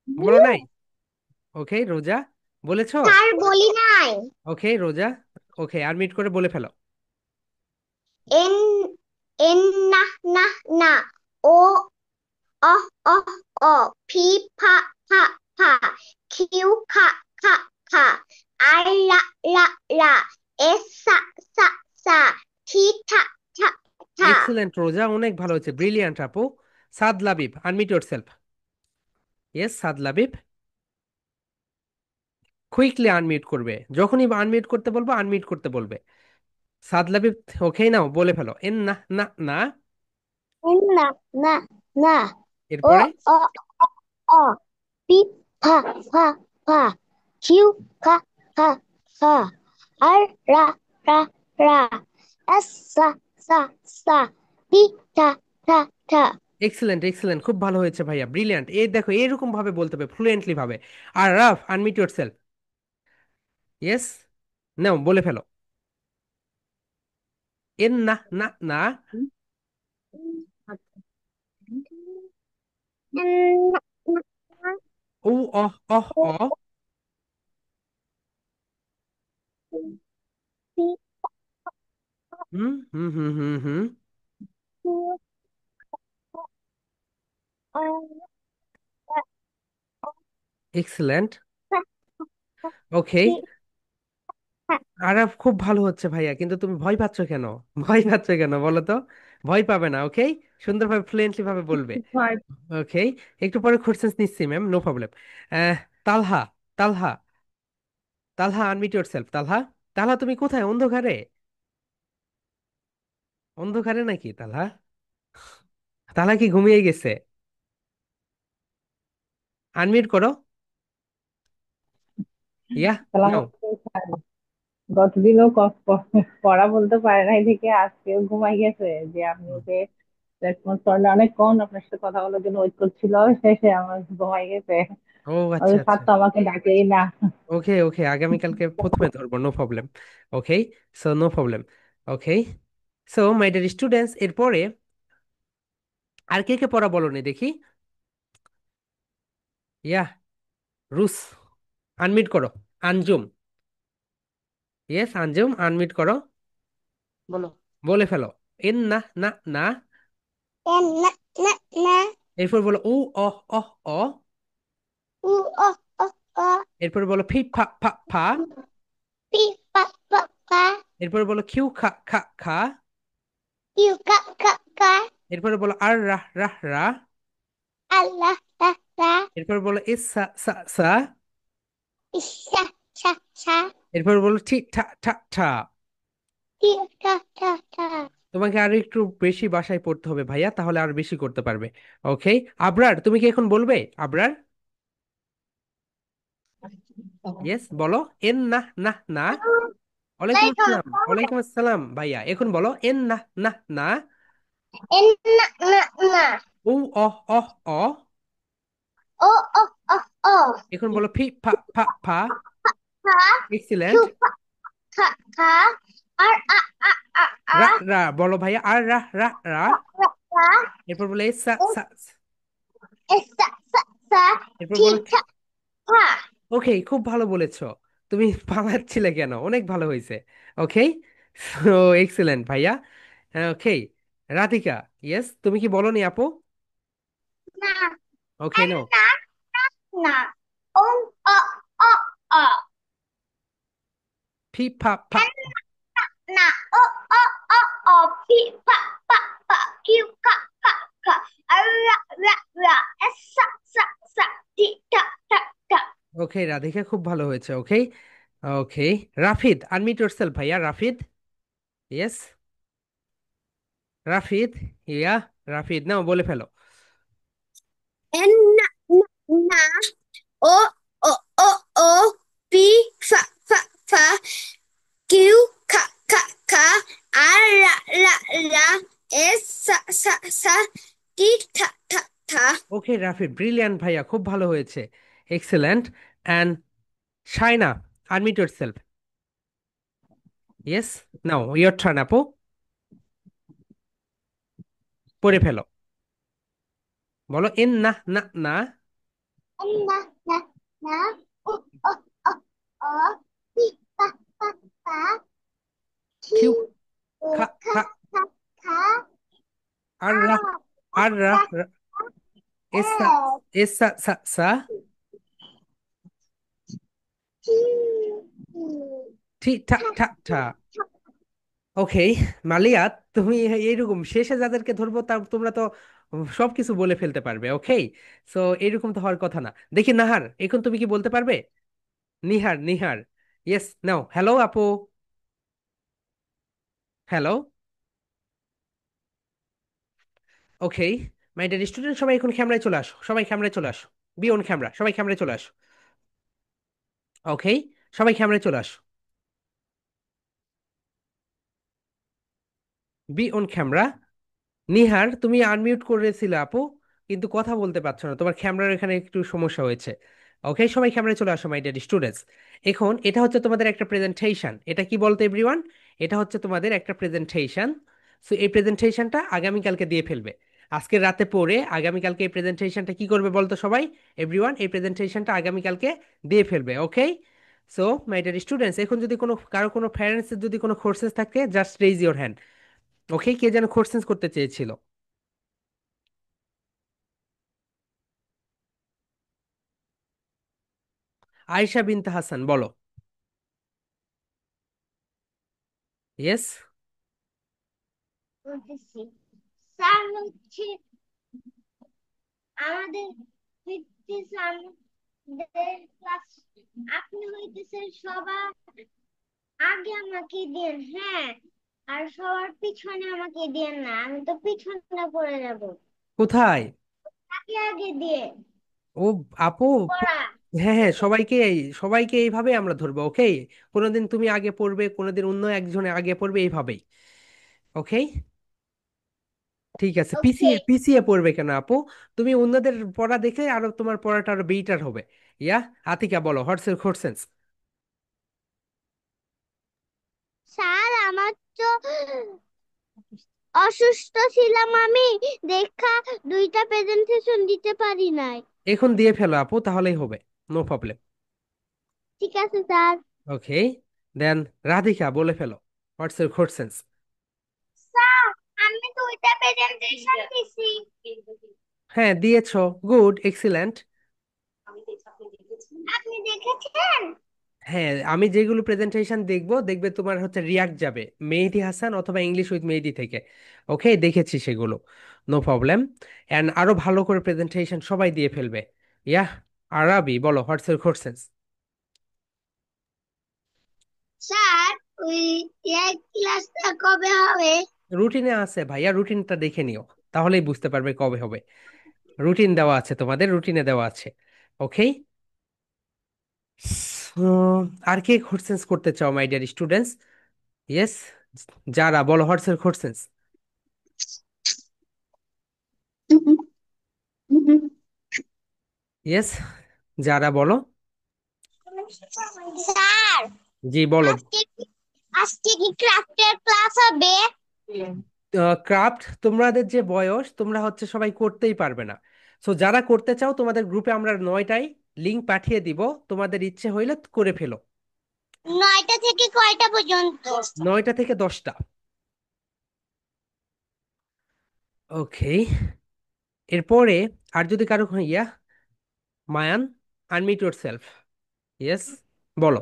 বলো নাই? ওকে রোজা, বলেছো? স্যার বলি নাই ওকে রোজা। ওকে, আর মিট করে বলে ফেলো। n n na na na o o o o p pa pa pa q ka ka ka r la la la s sa sa sa t ta ta ta. Excellent রোজা, অনেক ভালো হয়েছে, ব্রিলিয়ান্ট আপু। সাদ লাবিব, আনমিট ইয়োরসেলফ। ইয়েস সাদ লাবিব, কুইকলি আনমিউট করবে, যখনই আনমিউট করতে বলবো আনমিউট করতে বলবে। সাদ লাবিব, ওকে নাও বলে ফেলো। এন না না না। n na na na o এরপরে o o o p pa pa pa q ka ka ka r ra ra ra s sa sa sa t ta ta ta. Excellent excellent, খুব ভালো হয়েছে ভাইয়া, ব্রিলিয়ান্ট। এই দেখো এরকম ভাবে বলতে হবে, ফ্লুয়েন্টলি ভাবে। আর রাফ, আনমিউট ইয়োরসেলফ। ইয়েস, নাও বলে ফেলো। এন না না না। ও অহ অহ অ। হুম হুম হুম হুম হুম। এক্সেলেন্ট। ওকে। আরব খুব ভালো হচ্ছে ভাইয়া, কিন্তু তুমি ভয় পাচ্ছ কেন? ভয় পাচ্ছ কেন বলো তো? ভয় পাবে না, ওকে? সুন্দরভাবে ফ্লুয়েন্টলি ভাবে বলবে। হয়। ওকে, একটু পরে কোশ্চেন্স নিচ্ছি ম্যাম, নো প্রবলেম। তালহা, তালহা, তালহা আনমিট ইয়োরসেলফ। তালহা, তালহা তুমি কোথায়? অন্ধকারে? অন্ধকারে নাকি তালহা? তালহা কি ঘুমিয়ে গেছে? আনমিউট করো। ইয়া, সালাম নাও। আলাইকুম স্যার। গতদিনও পড়া বলতে পারে নাই দেখে আজকেও ঘুমাই গেছে। যে আপনি ওকে রেসপন্স করলে অনেকক্ষণ আপনার সাথে কথা বলার জন্য ওয়েট করছিল, শেষে আমার ঘুমাই গেছে। ও আচ্ছা ওদের স্যার আচ্ছা। তো আমাকে ডাকেই না। ওকে ওকে, আগামীকালকে প্রথমে ধরবো, no problem. Okay, so no problem. Okay, so my dear students, এরপরে আর কে কে পড়া বলনি দেখি। ইয়া, রুস, আনমিট করো। আঞ্জুম, ইয়েস আঞ্জুম, আনমিট করো। বলো। বলে ফেলো। এন না না না। Na na na. এরপর বলো উ অহ অহ অ। Ooh oh oh oh. এরপর বলো ফি ফা ফা ফা। Beep bop bop ba. এরপর বলো কিউ খা খা খা। You ka. এরপরে বলো আর রাহ রাহ রা। Allah la la. এরপর বলো ইস সা সা সা। Isha cha cha. এরপর বলো ঠি ঠা ঠা ঠা। Tia ta. তোমাকে আরো একটু বেশি বাসায় পড়তে হবে ভাইয়া, তাহলে আর বেশি করতে পারবে। ওকে, আবরার তুমি কি এখন বলবে? আবরার, ইয়েস বলো। এন না না না। ওয়ালাইকুম আসসালাম, ওয়ালাইকুম আসসালাম ভাইয়া, এখন বলো এন না না না। Na. উ অহ অহ অ। Oh. এখন বলো ফি ফা ফা ফা। Ha. Excellent. Q ka. R রা a. রা বলো ভাইয়া, আর রা রা রা। Ra. এরপর বলো এস সা সা। Sa. এরপর Ti বলো ta ta. ওকে, খুব ভালো বলেছো। তুমি পালাচ্ছিলে কেন? অনেক ভালো হয়েছে। ওকে, সো এক্সিলেন্ট ভাইয়া। ওকে, রাধিকা, ইয়েস তুমি কি বলনি আপু? Na. ওকে, নো। Na. Na. Oh. ফি ফা ফা। Na. Pi pa. Q ka. Ra. Sa. Ti ta. ওকে রাধিকা, খুব ভালো হয়েছে। ওকে ওকে, রাফিদ আনমিট ইয়োরসেলফ ভাইয়া, রাফিদ, ইয়েস রাফিদ। ইয়া, রাফিদ নাও বলে ফেলো। Na. O. Pi fa. Q ka. R. S sa. Ti ta. ওকে রাফিদ, ব্রিলিয়ান্ট ভাইয়া, খুব ভালো হয়েছে। Excellent. And Shaina, unmute yourself. Yes, now your turn আপু, পড়ে ফেলো। বলো এন না না না। Na. O. Pi pa. Q Q খা খা। ka. আর রা, আর রা রা। এসা, এসা সা সা। ঠি ঠা ঠা ঠা। ওকে, মালিয়া, তুমি এইরকম শেষে যাদেরকে ধরবো তা তোমরা তো সবকিছু বলে ফেলতে পারবে। ওকে, সো এরকম তো হওয়ার কথা না। দেখি নাহার, এখন তুমি কি বলতে পারবে? Nihar, Nihar, yes now. Hello আপু, hello. Okay, my dear student, সবাই এখন ক্যামেরায় চলে আসো, সবাই ক্যামেরায় চলে আসো। বি অন ক্যামেরা, সবাই ক্যামেরায় চলে আসো। ওকে, সবাই ক্যামেরায় চলে আসো। B on camera. নিহার, তুমি আনমিউট করেছিলে আপু, কিন্তু কথা বলতে পারছো না, তোমার ক্যামেরার এখানে একটু সমস্যা হয়েছে। ওকে, সবাই ক্যামেরায় চলে আসো মাই ডিয়ার স্টুডেন্টস। এখন এটা হচ্ছে তোমাদের একটা প্রেজেন্টেশন। এটা কি বলতো এভরিওয়ান? এটা হচ্ছে তোমাদের একটা প্রেজেন্টেশন। সো এই প্রেজেন্টেশনটা আগামীকালকে দিয়ে ফেলবে। আজকে রাতে পড়ে আগামীকালকে এই প্রেজেন্টেশনটা কি করবে বলতো সবাই? এভরিওয়ান, এই প্রেজেন্টেশনটা আগামীকালকে দিয়ে ফেলবে। ওকে, সো মাই ডিয়ার স্টুডেন্টস, এখন যদি কারো কোনো প্যারেন্টস যদি কোনো কোশ্চেন থাকে, জাস্ট রেইজ ইওর হ্যান্ড। ওকে, কে যেন কোশ্চেন করতে চেয়েছিল? আয়েশা বিনতে হাসান, বলো। ইয়েস। বলতেছি স্যার হচ্ছে আমাদের হইতেছে আমাদের ক্লাস আপনি হইতেছেন সবার আগে আমাকে দেন, হ্যাঁ, আর সবার পিছনে আমাকে দেন না, আমি তো পিছনে পড়ে যাব। কোথায়? আগে আগে দিয়ে ও আপু, পড়া। হ্যাঁ হ্যাঁ, সবাইকে সবাইকে এইভাবে আমরা ধরবো। ওকে, কোনোদিন তুমি আগে পড়বে, কোনোদিন অন্য একজনে আগে পড়বে, এইভাবেই। ওকে, ঠিক আছে। ওকে পিছিয়ে পিছিয়ে পড়বে কেন আপু? তুমি অন্যদের পড়া দেখে আরো তোমার পড়াটা আরো বেটার হবে। ইয়া, আতিকা বলো, হোয়াটস ইউর কোশ্চেনস? স্যার, আমার তো অসুস্থ ছিলাম আমি, দেখা দুইটা প্রেজেন্টেশন দিতে পারি নাই। এখন দিয়ে ফেলো আপু, তাহলেই হবে। No problem. ঠিক আছে স্যার। ওকে, দেন রাধিকা বলে ফেলো, হোয়াটস ইউর কোশ্চেনস? স্যার, আমি দুইটা প্রেজেন্টেশন দিছি। হ্যাঁ দিয়েছো, গুড, এক্সিলেন্ট। আপনি দেখেছেন? হ্যাঁ, আমি যেগুলো প্রেজেন্টেশন দেখবো, দেখবে তোমার হচ্ছে রিয়াক্ট যাবে মেহেদি হাসান অথবা ইংলিশ উইথ মেহেদি থেকে। ওকে, দেখেছি সেগুলো। No problem. অ্যান্ড আরো ভালো করে প্রেজেন্টেশন সবাই দিয়ে ফেলবে। ইয়া, আরাবি বলো, হোয়াটস ইউর কোশ্চেনস? স্যার, ওই এই ক্লাসটা কবে হবে? রুটিনে আছে ভাইয়া, রুটিনটা দেখে নিও, তাহলেই বুঝতে পারবে কবে হবে। রুটিন দেওয়া আছে, তোমাদের রুটিনে দেওয়া আছে। ওকে, আর কে কোশ্চেন্স করতে চাও মাই ডিয়ার স্টুডেন্টস? ইয়েস, যারা বলো, হোয়াটস ইউর কোশ্চেন্স? ইয়েস, যারা বলো। স্যার, জি বলো। আজকে আজকে কি ক্রাফটের ক্লাস হবে? ক্রাফট তোমাদের যে বয়স, তোমরা হচ্ছে সবাই করতেই পারবে না। সো যারা করতে চাও, তোমাদের গ্রুপে আমরা 9টায় লিংক পাঠিয়ে দিব, তোমাদের ইচ্ছে হইলে করে ফেলো। 9টা থেকে কয়টা পর্যন্ত? 9টা থেকে 10টা। ওকে, এরপরে আর যদি কারো yeah, Mayan, unmute yourself. Yes, বলো।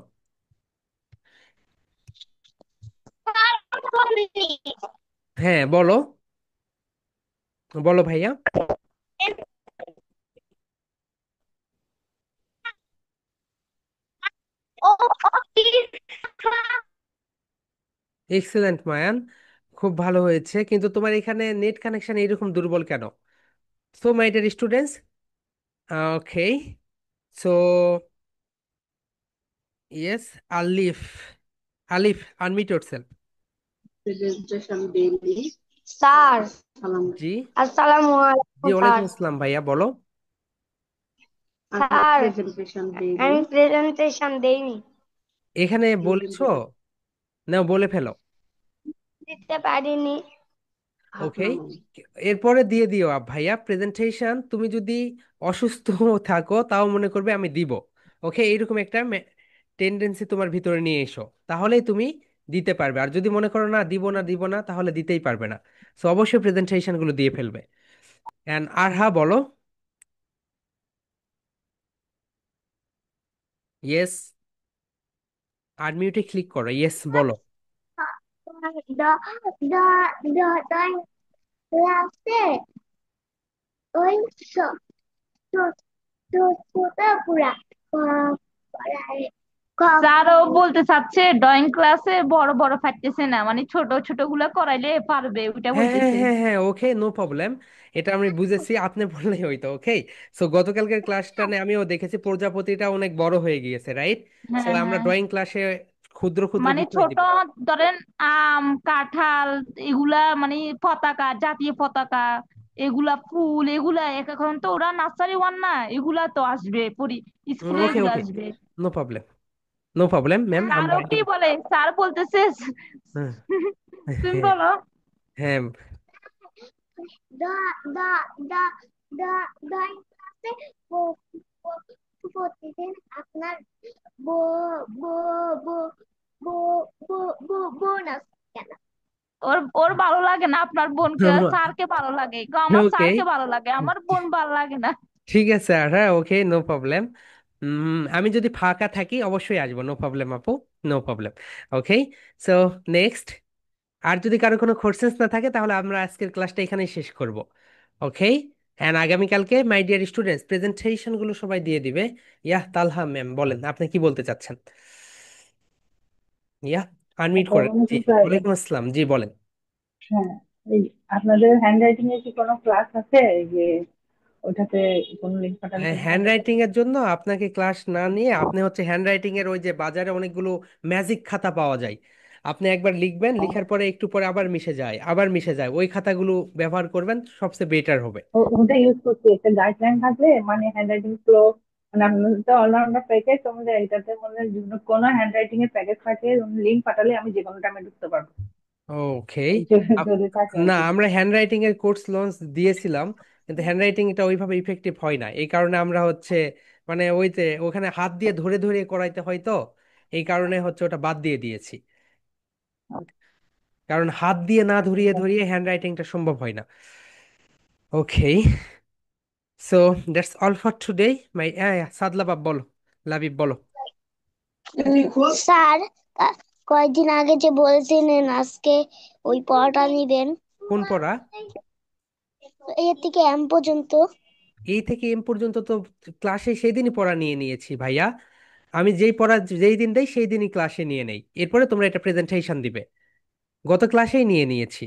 হ্যাঁ বলো, বলো ভাইয়া। ও এক্সেলেন্ট মায়ান, খুব ভালো হয়েছে, কিন্তু তোমার এখানে নেট কানেকশন এরকম দুর্বল কেন? So my dear students, okay, so yes, Alif, Alif unmute yourself. Presentation daily sir, জি, আসসালামু জি আলাইকুম স্যার। ওয়ালাইকুম আসসালাম ভাইয়া, বলো। স্যার, আমি প্রেজেন্টেশন দেইনি, এখানে বলেছো? না, বলে ফেলো। দিতে পারিনি। ওকে, এরপরে দিয়ে দিও ভাইয়া প্রেজেন্টেশন। তুমি যদি অসুস্থ থাকো, তাও মনে করবে আমি দিব। ওকে, এইরকম একটা টেন্ডেন্সি তোমার ভিতরে নিয়ে এসো, তাহলেই তুমি দিতে পারবে। আর যদি মনে করো না দিব না দিব না, তাহলে দিতেই পারবে না। সো অবশ্যই প্রেজেন্টেশন গুলো দিয়ে ফেলবে। এন্ড আরহা বলো। ইয়েস, আনমিউটে ক্লিক করো, ইয়েস বলো। ক্লাসে ওই ছোটটা পুরা পড়ায় স্যারও বলতে চাচ্ছে ড্রয়িং ক্লাসে বড় বড় ফাটতেছে না, মানে ছোট ছোট গুলা করাইলে পারবে, ওইটা হ্যাঁ হ্যাঁ বলতেছে। হ্যাঁ হ্যাঁ, ওকে, নো প্রবলেম। এটা আমি বুঝেছি, আপনি বললেই হইতো। ওকে, সো গতকালকের ক্লাসটা আমিও দেখেছি, প্রজাপতিটা অনেক বড় হয়ে গিয়েছে, রাইট? সো হ্যাঁ আমরা হ্যাঁ, ড্রয়িং ক্লাসে ক্ষুদ্র ক্ষুদ্র মানে ভিডিও ছোট, দিব। ধরেন আম, কাঁঠাল, এগুলা মানে পতাকা, জাতীয় পতাকা, এগুলা ফুল এগুলা এখন তো ওরা নার্সারি ওয়ান না, এগুলা তো আসবে স্কুলে ওকে এগুলো ওকে, আসবে। No problem, no problem ma'am, আমরা স্যারও কি বলে, স্যার বলতেছে হ্যাঁ তুমি হ্যাঁ বলো। হ্যাঁ, the the the the drawing class প্রতিদিন আপনার বো বো বো বো বো বো বোনাস কেন? ওর ওর ভালো লাগে না আপনার বোনকে, স্যারকে ভালো লাগে গো, আমার ওকে, স্যারকে ভালো লাগে, আমার বোন ভালো লাগে না। ঠিক আছে আর হ্যাঁ, ওকে নো প্রবলেম। আমি যদি ফাঁকা থাকি অবশ্যই আসবো, নো প্রবলেম আপু, no problem. Okay, so next, আর যদি কারো কোনো কোশ্চেন্স না থাকে তাহলে আমরা আজকের ক্লাসটা এখানেই শেষ করব। ওকে, অ্যান্ড আগামীকালকে মাই ডিয়ার স্টুডেন্টস প্রেজেন্টেশন গুলো সবাই দিয়ে দিবে। ইয়াহ তালহা ম্যাম বলেন আপনি কি বলতে চাচ্ছেন? ইয়াহ, আনমিউট করেন। আসসালামু জি, আলাইকুম স্যার। ওয়ালাইকুম আসসালাম, জি বলেন। হ্যাঁ, এই আপনাদের হ্যান্ড রাইটিং এর কি কোনো ক্লাস আছে যে ওটাতে কোনো লিঙ্ক পাঠালে পরে হ্যান্ড হবে? রাইটিং এর জন্য আপনাকে ক্লাস না নিয়ে আপনি হচ্ছে হ্যান্ড রাইটিং এর ওই যে বাজারে অনেকগুলো ম্যাজিক খাতা পাওয়া যায়, আপনি একবার লিখবেন, লিখার পরে একটু পরে আবার মিশে যায়, আবার মিশে যায়, ওই খাতাগুলো ব্যবহার করবেন, সবচেয়ে বেটার হবে। ওটা ইউজ করছি, একটা গাইডলাইন থাকলে মানে হ্যান্ড রাইটিং ফ্লো, মানে আপনাদের তো অলরাউন্ডার প্যাকেজ আমাদের এটাতে মানে কোনো হ্যান্ড রাইটিং এর প্যাকেজ থাকে, লিঙ্ক পাঠালে আমি যে কোনো টাইমে ঢুকতে পারবো। ওকে, যদি থাকে আর না কি। আমরা হ্যান্ড রাইটিং এর কোর্স লঞ্চ দিয়েছিলাম, কিন্তু হ্যান্ড রাইটিং এটা ওইভাবে ইফেক্টিভ হয় না, এই কারণে আমরা হচ্ছে মানে ওইতে ওখানে হাত দিয়ে ধরে ধরে করাইতে হয় তো, এই কারণে হচ্ছে ওটা বাদ দিয়ে দিয়েছি, কারণ হাত দিয়ে না ধরিয়ে ধরিয়ে হ্যান্ড রাইটিংটা সম্ভব হয় না। Okay, so that's all for today. My সাদলাবাব বলো, লাবিব বলো। স্যার, কয়েকদিন আগে যে বলেছিলেন আজকে ওই পড়াটা নিবেন, কোন পড়া? এ থেকে এম পর্যন্ত। এই থেকে এম পর্যন্ত তো ক্লাসে সেই দিনই পড়া নিয়ে নিয়েছি ভাইয়া, আমি যেই পড়া যেই দিন দেই সেই দিনই ক্লাসে নিয়ে নেই, এরপরে তোমরা এটা প্রেজেন্টেশন দিবে, গত ক্লাসেই নিয়ে নিয়েছি।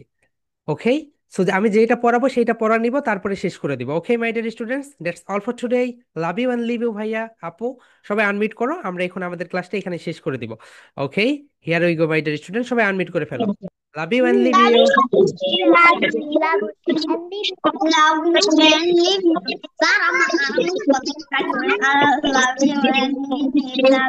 ওকে, সো আমি যেটা পড়াবো সেইটা পড়া নিব, তারপরে শেষ করে দিব। Okay my dear students, that's all for today. Love you and leave you ভাইয়া আপু, সবাই আনমিট করো, আমরা এখন আমাদের ক্লাসটা এখানে শেষ করে দিব। Okay, here we go my dear student, সবাই আনমিট করে ফেলো। Love you and leave Love you. you, love you and leave. Sir, I'm love you and leave.